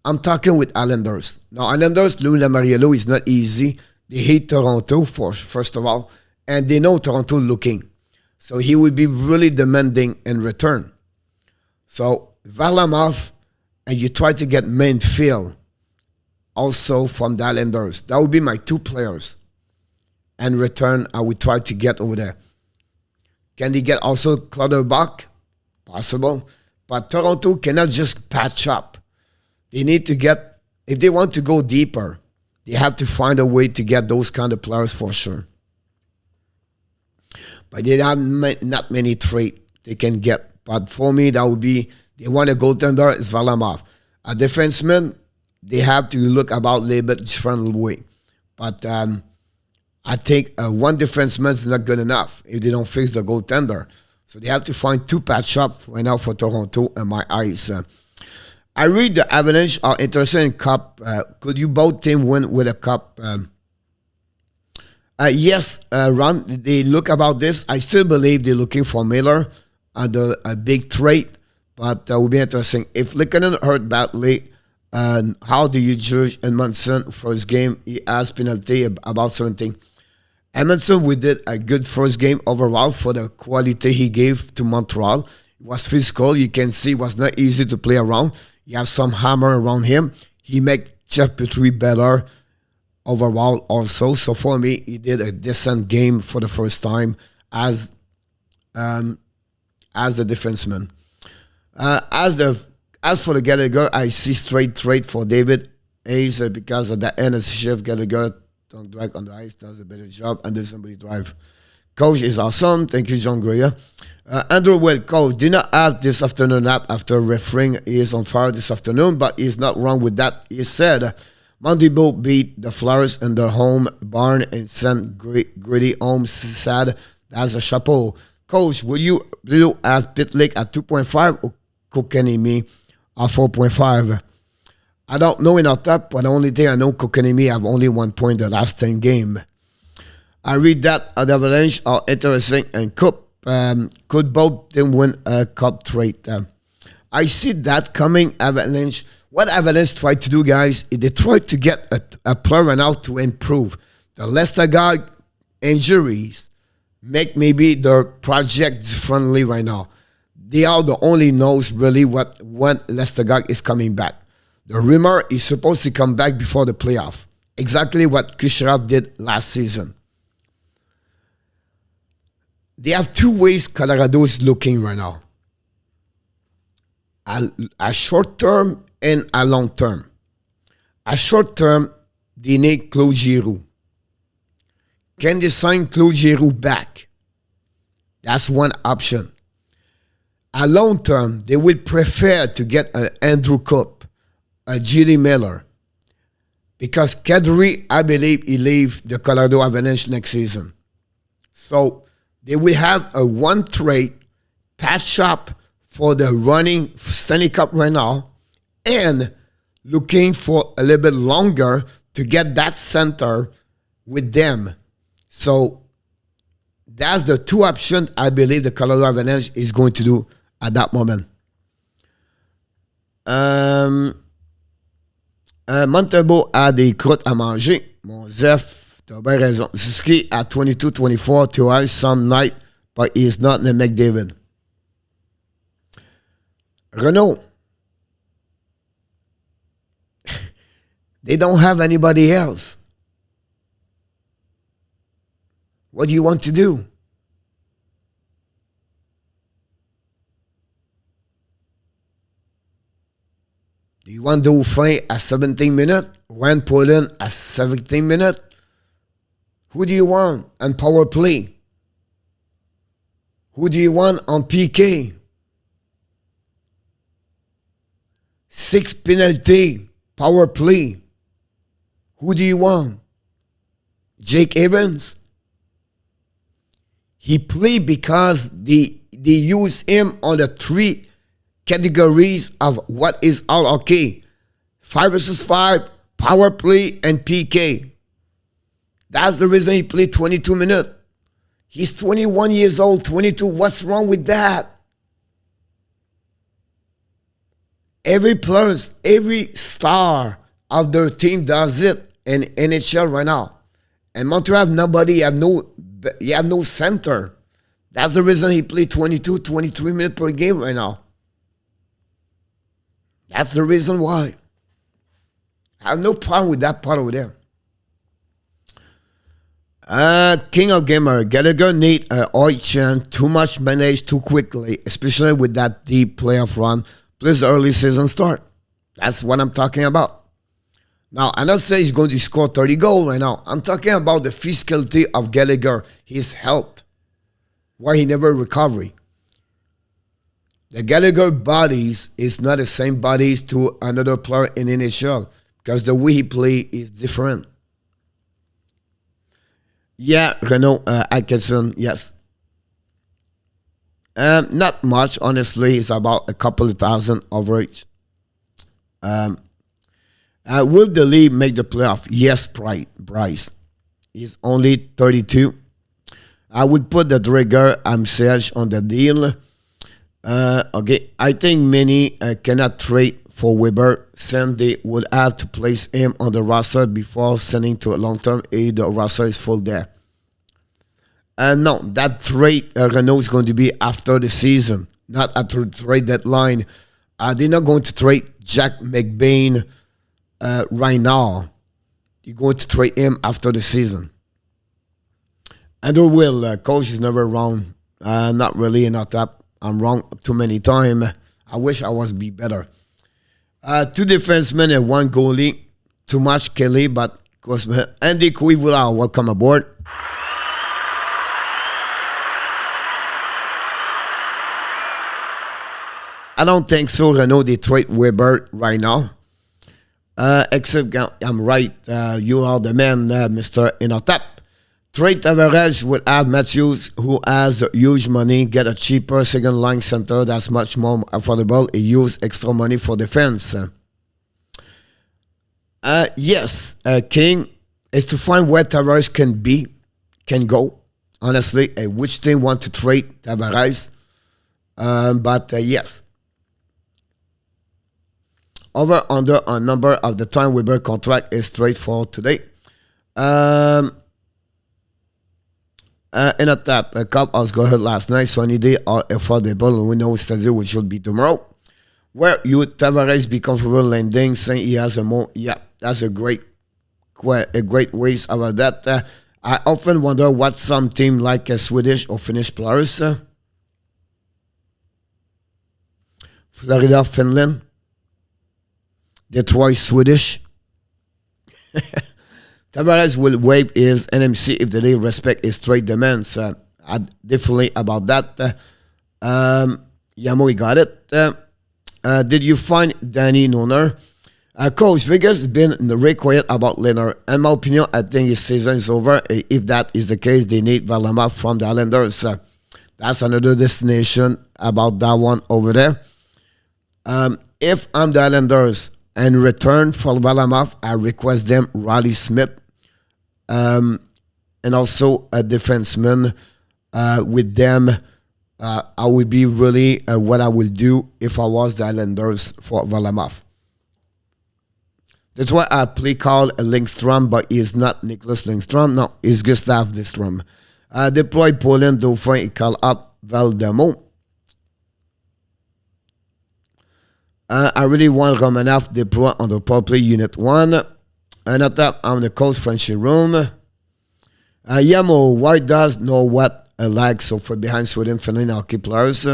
I'm talking with Islanders. Now, Islanders, Lou Lamoriello is not easy. They hate Toronto, first of all, and they know Toronto looking. So he will be really demanding in return. So, Varlamov, and you try to get Mainfield also from the Islanders. That would be my 2 players. And return, I would try to get over there. Can they get also Clutterbuck? Possible. But Toronto cannot just patch up. They need to get, if they want to go deeper, they have to find a way to get those kind of players for sure. But they have not many trade they can get. But for me, that would be, they want a goaltender, it's Varlamov. A defenseman, they have to look about a little bit different way. But I I think one defenseman is not good enough if they don't fix the goaltender. So they have to find two patch up right now for Toronto in my eyes. I read the Avalanche are interested in cup. Could you both team win with a cup? Yes, Ron, they look about this. I still believe they're looking for Miller, a big trade, but it will be interesting. If Lehkonen hurt badly, how do you judge Edmondson first game? He has penalty about 17. Edmondson, we did a good first game overall for the quality he gave to Montreal. It was physical. You can see it was not easy to play around. You have some hammer around him. He make Jeff Petrie better overall also. So for me, he did a decent game for the first time as the defenseman. As for the Gallagher, I see straight trade for David Hayes because of the energy shift. Gallagher don't drag on the ice, does a better job, and does somebody drive. Coach is awesome. Thank you, John Greer. Andrew Will, coach, did not have this afternoon nap after refereeing. He is on fire this afternoon, but he's not wrong with that. He said, Monday beat the Flyers in their home barn and sent Gritty home sad. That's a chapeau. Coach, will you have PITT at 2.5 or Kotkaniemi at 4.5? I don't know enough top, but the only thing I know, Kotkaniemi have only 1 point the last 10 games. I read that the Avalanche are interesting and could both team win a cup trade. I see that coming. Avalanche. What Avalanche tried to do, guys, is they tried to get a player now to improve. The Lestergaard injuries make maybe their project differently right now. They are the only knows really when Lestergaard is coming back. The rumor is supposed to come back before the playoff. Exactly what Kucherov did last season. They have two ways Colorado is looking right now. A short term and a long term. A short term, they need Claude Giroux. Can they sign Claude Giroux back? That's one option. A long term, they would prefer to get an Andrew Copp, a J.D. Miller, because Kadri, I believe, he leave the Colorado Avalanche next season. So they will have a one trade patch up for the running Stanley Cup right now and looking for a little bit longer to get that center with them. So that's the two options I believe the Colorado Avalanche is going to do at that moment. Montebo a des croûtes à manger. Mon Zef, t'as bien raison. Suzuki at 22-24 to have some night, but he's not the McDavid. Renault. They don't have anybody else. What do you want to do? Do you want Dauphin at 17 minutes? Rand Poland at 17 minutes? Who do you want on power play? Who do you want on PK? 6 penalty, power play. Who do you want? Jake Evans? He played because they use him on the 3 categories of what is all okay. 5 versus 5, power play, and PK. That's the reason he played 22 minutes. He's 21 years old, 22. What's wrong with that? Every plus, every star of their team does it in NHL right now. And Montreal have nobody, you have no center. That's the reason he played 22, 23 minutes per game right now. That's the reason why. I have no problem with that part over there. King of Gamer, Gallagher need Oichan too much managed too quickly, especially with that deep playoff run, plus the early season start. That's what I'm talking about. Now, I'm not saying he's going to score 30 goals right now. I'm talking about the physicality of Gallagher, his health, why he never recovered. The Gallagher bodies is not the same bodies to another player in NHL because the way he play is different. Yeah, Renault Atkinson, yes. Not much, honestly. It's about a couple of thousand average. Will the league make the playoff? Yes, Bryce. He's only 32. I would put the trigger Serge on the deal. Okay, I think many cannot trade for Weber since they would have to place him on the roster before sending to a long-term if the roster is full there. No, that trade, Renault, is going to be after the season, not at the trade deadline. They're not going to trade Jack McBain right now. They're going to trade him after the season. Andrew Will, coach is never wrong. Not really, not that. I'm wrong too many times. I wish I was be better. 2 defensemen and 1 goalie. Too much Kelly, but of course, Andy Kuivula, welcome aboard. I don't think so, Renault, they trade Weber right now. Except I'm right, you are the man, Mr. Inotap. Trade Tavares would have Matthews, who has huge money, get a cheaper second line center that's much more affordable. He use extra money for defense. Yes, King is to find where Tavares can go. Honestly, which team want to trade Tavares? But yes. Over under a number of the time Weber contract is straight for today. In a tap, a cup was go ahead last night, so any day are affordable. We know Stadio, which should be tomorrow. Where you Tavares be comfortable landing, saying he has a more, yeah, that's a great ways about that. I often wonder what some team like a Swedish or Finnish players, Florida, Finland, Detroit, Swedish. Tavares will waive his NMC if the league respect his trade demands. Definitely about that. Yamo, got it. Did you find Danny Noner? Coach, Vegas has been very quiet about Leonard. In my opinion, I think his season is over. If that is the case, they need Varlamov from the Islanders. That's another destination about that one over there. If I'm the Islanders, and return for Varlamov, I request them Riley Smith and also a defenseman with them. I would be really what I would do if I was the Islanders for Varlamov. That's why I play Carl Lindstrom, but he is not Nicholas Lindstrom. No, he's Gustav Lindstrom. Deploy Poland, Dauphin, et call up Valdemo. I really want Romanov deploy on the power play unit 1. And at that, I'm the coach friendship room. Yamo, why does know what I like so far behind Sweden, Finland, hockey players?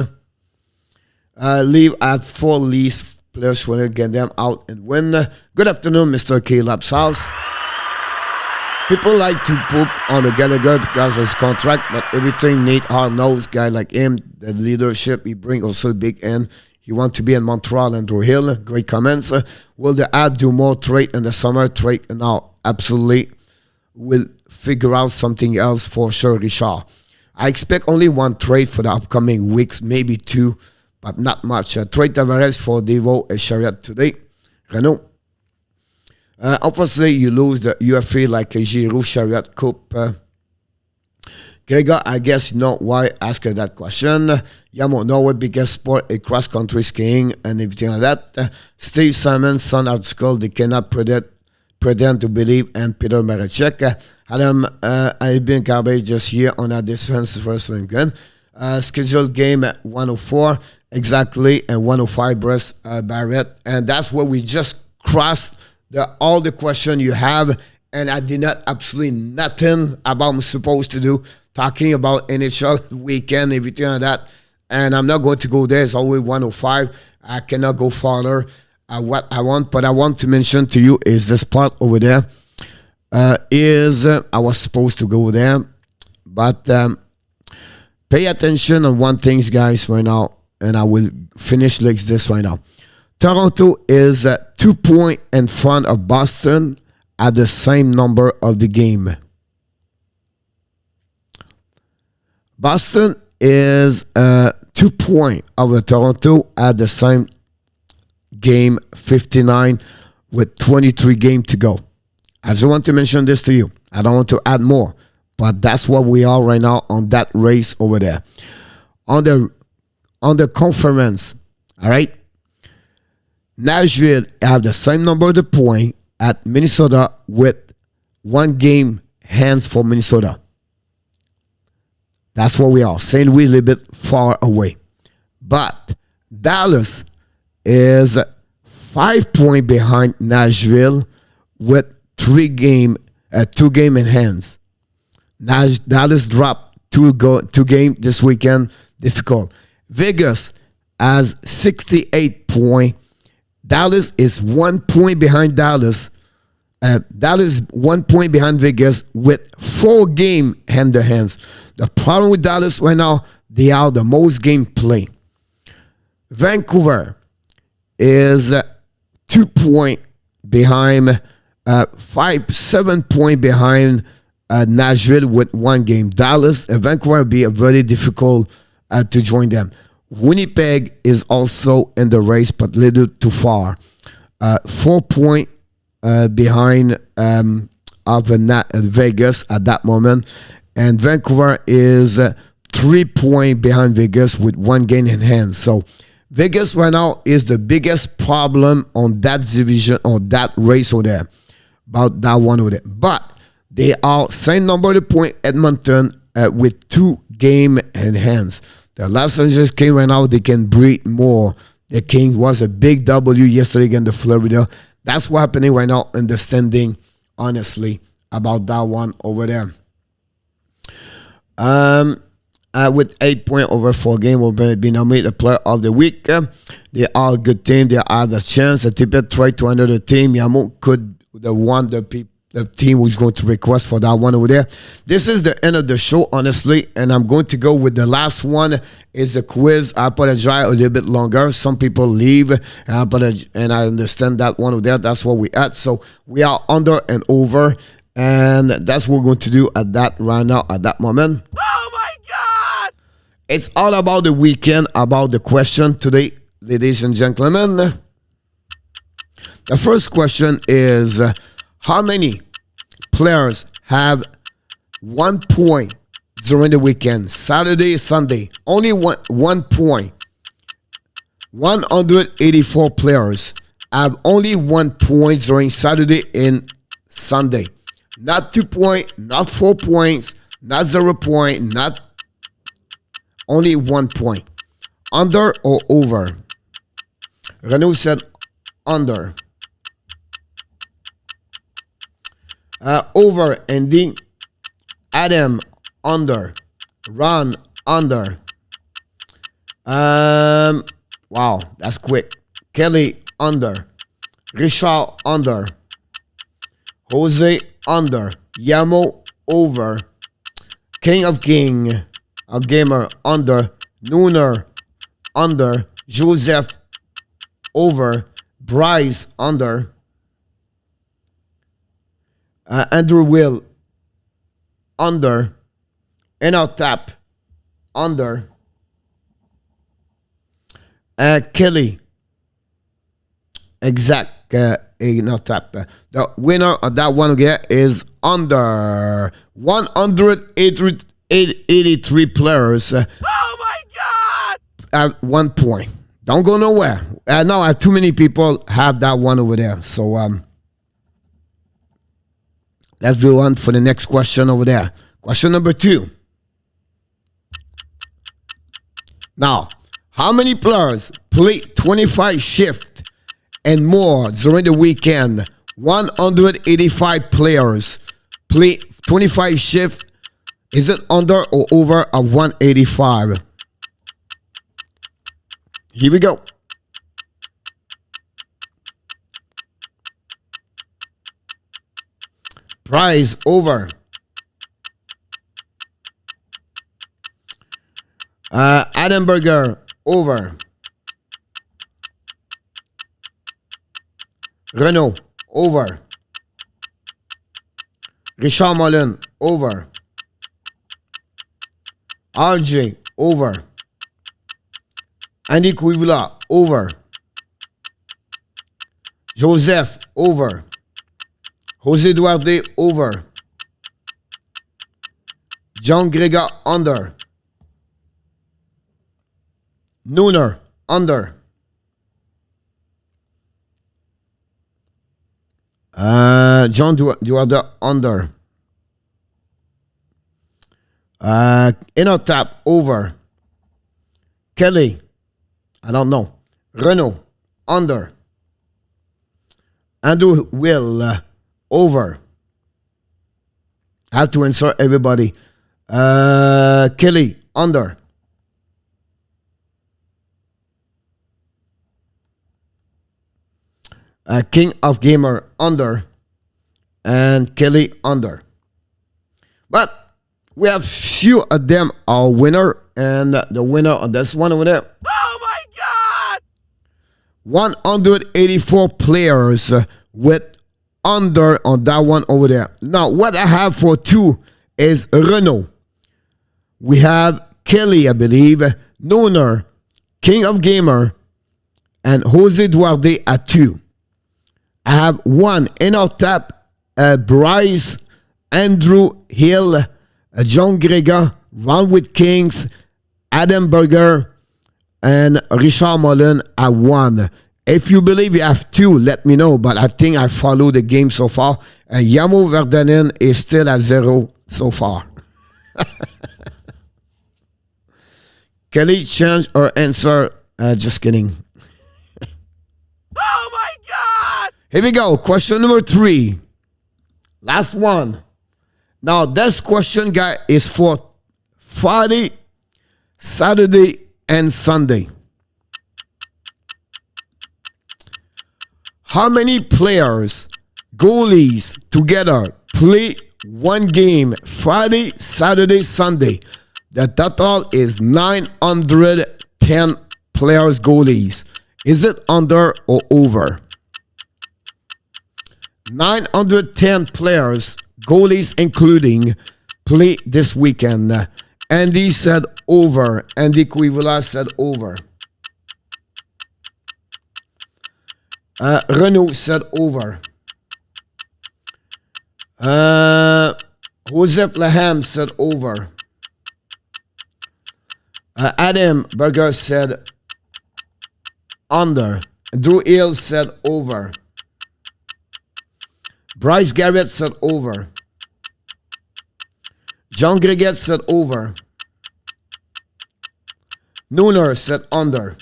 Leave at 4 least players when get them out and win. Good afternoon, Mr. Caleb's house. People like to poop on the Gallagher because of his contract, but everything need hard-nosed guy like him, the leadership he bring also big in. He want to be in Montreal and Drew Hill. Great comments. Will the ad do more trade in the summer? Trade now, absolutely. We'll figure out something else for sure, Richard. I expect only 1 trade for the upcoming weeks, maybe 2, but not much. Trade Tavares for Devo and Chariot today. Renault. Obviously, you lose the UFA like a Giroux Chariot Coupe. Gregor, I guess you know why I ask that question. Yamo, Norway biggest sport, a cross-country skiing and everything like that. Steve Simon's son article, they cannot pretend to believe, and Peter Marachek. Adam, I've been garbage just here on our defense first weekend. Scheduled game at 104, exactly, and 105 Brest Barrett. And that's where we just crossed all the question you have, and I did not absolutely nothing about I'm supposed to do. Talking about NHL weekend, everything like that. And I'm not going to go there. It's always 105. I cannot go farther. What I want, but I want to mention to you is this part over there. I was supposed to go there. But pay attention on one thing, guys, right now. And I will finish like this right now. Toronto is 2 points in front of Boston at the same number of the game. Boston is 2 points over Toronto at the same game, 59, with 23 games to go. I just want to mention this to you. I don't want to add more, but that's what we are right now on that race over there. On the conference, all right? Nashville have the same number of points at Minnesota with 1 game hands for Minnesota. That's where we are. St. Louis a little bit far away. But Dallas is 5 points behind Nashville with 2 game in hands. Dallas dropped 2 games this weekend. Difficult. Vegas has 68 points. Dallas is 1 point behind Dallas. Dallas 1 point behind Vegas with 4 games hand to hands. The problem with Dallas right now, they are the most game play. Vancouver is 2 points behind, 7 points behind Nashville with 1 game. Dallas and Vancouver will be very difficult to join them. Winnipeg is also in the race, but a little too far. 4 points behind of Vegas at that moment. And Vancouver is 3 points behind Vegas with 1 game in hand. So Vegas right now is the biggest problem on that division, on that race over there. About that one over there. But they are same number of points, Edmonton, with 2 games in hands. The Los Angeles Kings right now, they can breathe more. The Kings was a big W yesterday against the Florida. That's what's happening right now in the standing, honestly, about that one over there. With 8 points over 4 games, will be nominated the player of the week. They are a good team. They have a chance. A TPITT tried to another team. Yamo could the team who's going to request for that one over there. This is the end of the show, honestly, and I'm going to go with the last one. Is a quiz. I apologize a little bit longer. Some people leave, and I understand that one over there. That's what we at. So we are under and over, and that's what we're going to do at that right now, at that moment. Oh my God! It's all about the weekend, about the question today, ladies and gentlemen. The first question is, how many players have 1 point during the weekend? Saturday, Sunday. Only one point. 184 players have only 1 point during Saturday and Sunday. Not 2 points, not 4 points, not 0 point, not only 1 point. Under or over? Renaud said under. Over, ending. Adam, under. Ron, under. Wow, that's quick. Kelly, under. Richard, under. Jose, under. Yamo, over. King of King, a gamer, under. Nooner, under. Joseph, over. Bryce, under. Andrew Will, under. Tap, under. Kelly, exact. Tap. The winner of that one again is under 183 players. Oh my God! At 1 point. Don't go nowhere. No, too many people have that one over there. So let's do on for the next question over there. Question number 2. Now, how many players play 25 shifts and more during the weekend? 185 players play 25 shifts. Is it under or over a 185? Here we go. Price over. Adamberger over. Renault over. Richard Mullen over. RJ, over. Andy Quivula, over. Joseph, over. Jose Duarte, over. John Gregor, under. Nooner, under. John Duarte, under. Inner tap, over. Kelly, I don't know. Renault, under. Andrew Will, over. I have to insert everybody. Kelly, under. King of Gamer, under. And Kelly, under. But we have few of them are winner. And the winner of this one over there. Oh my God! 184 players with under on that one over there. Now, what I have for two is Renault. We have Kelly, I believe, Nooner, King of Gamer, and Jose Duarte at 2. I have one in our tap, Bryce, Andrew Hill, John Gregor, Ron with Kings, Adam Berger, and Richard Mullen at 1. If you believe you have 2, let me know. But I think I follow the game so far. And Yamo Verdanen is still at 0 so far. Kelly changed her answer. Just kidding. Oh my God! Here we go. Question number 3. Last one. Now, this question, guy, is for Friday, Saturday, and Sunday. How many players, goalies together play one game Friday, Saturday, Sunday? The total is 910 players, goalies. Is it under or over? 910 players, goalies including, play this weekend. Andy said over. Andy Quivula said over. Renault said over. Joseph Laham said over. Adam Berger said under. Drew Hill said over. Bryce Garrett said over. John Greget said over. Nooner said under.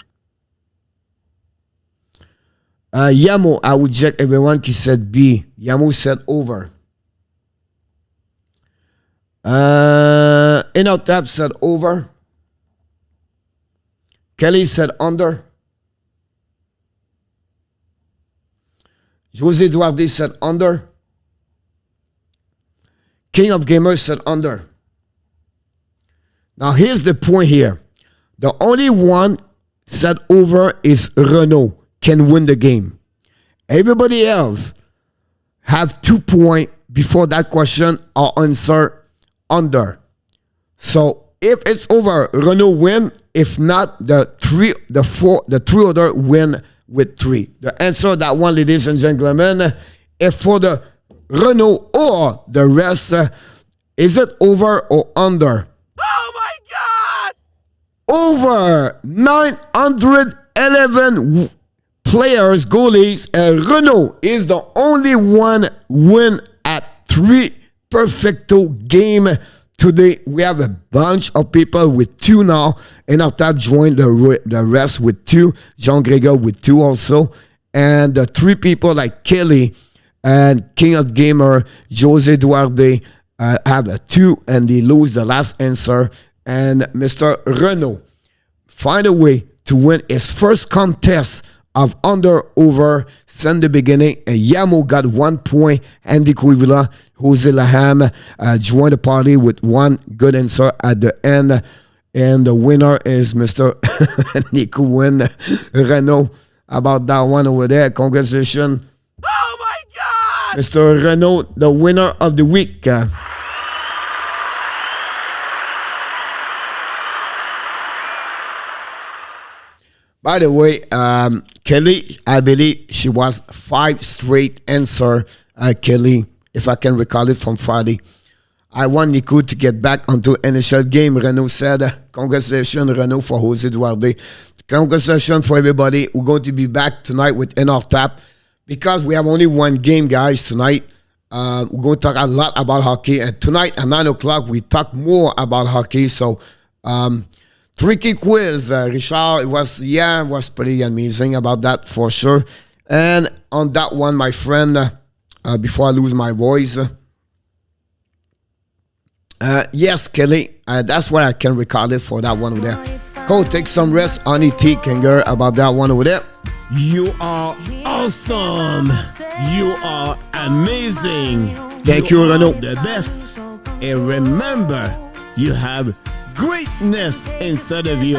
Yamo, I would check everyone qui said B. Yamo said over. Inotap said over. Kelly said under. Jose Duarte said under. King of Gamers said under. Now here's the point here. The only one said over is Renault can win the game. Everybody else have 2 points before that question or answer under. So if it's over, Renault win. If not, the three other win with 3. The answer that one, ladies and gentlemen, if for the Renault or the rest, is it over or under? Oh my God! Over 911 players, goalies, and Renault is the only one win at 3 perfecto game today. We have a bunch of people with 2 now, and our top joined the rest with 2. Jean Gregor with 2 also, and the 3 people like Kelly and King of Gamer, Jose Duarte, have a 2, and they lose the last answer. And Mr. Renault find a way to win his first contest of under-over since the beginning. And Yamo got 1 point. Andy Quivula, Jose Laham joined the party with 1 good answer at the end. And the winner is Mr. Nico Win Renault. About that one over there. Congratulations. Oh my God! Mr. Renault, the winner of the week. By the way, Kelly, I believe she was 5 straight answer. Kelly, if I can recall it from Friday. I want Nico to get back onto NHL game. Renaud said, congratulations, Renaud, for Jose Duarte. Congratulations for everybody. We're going to be back tonight with Enough Tap because we have only one game, guys, tonight. We're going to talk a lot about hockey. And tonight at 9 o'clock, we talk more about hockey. So, 3 key quiz. Richard, it was pretty amazing about that for sure. And on that one, my friend, before I lose my voice, yes, Kelly, that's why I can recall it for that one over there. Go take some rest, Honey T. Kinger, about that one over there. You are awesome. You are amazing. Thank you, Renaud. The best. And remember, you have greatness inside of you.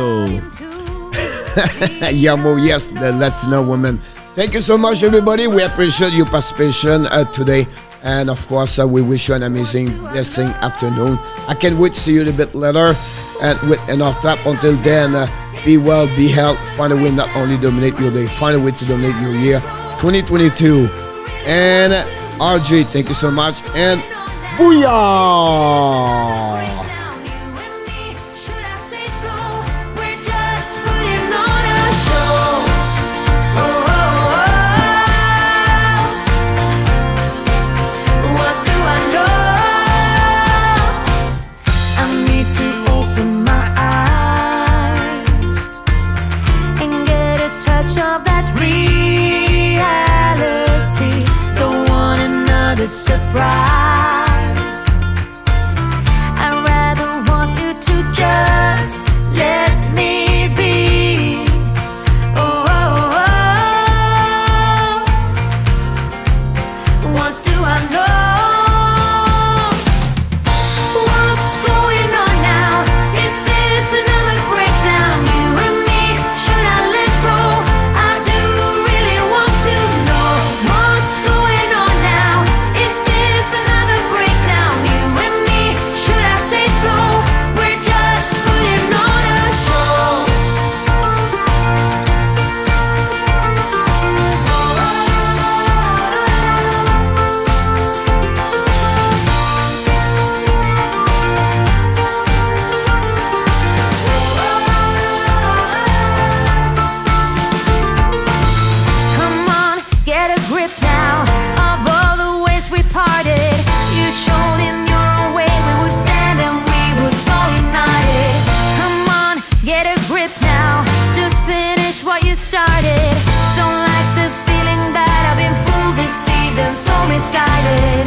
Yamo, yes, let's know, women. Thank you so much, everybody. We appreciate your participation today. And of course, we wish you an amazing, blessing afternoon. I can't wait to see you a little bit later and with Enough Tap. Until then, be well, be healthy. Find a way not only dominate your day, find a way to dominate your year 2022. And RJ, thank you so much. And booyah! Surprise. I'd rather want you to just let me be. Oh, oh, oh. What do I know? What's going on now? Is this another breakdown? You and me, should I let go? I do really want to know what's going on now. Is this another breakdown? You and me, should I say so? We're just putting on a show. Come on, get a grip now of all the ways we parted. You showed in your own way we would stand and we would fall united. Come on, get a grip now. Just finish what you started. Don't like the feeling that I've been fooled, deceived, and so misguided.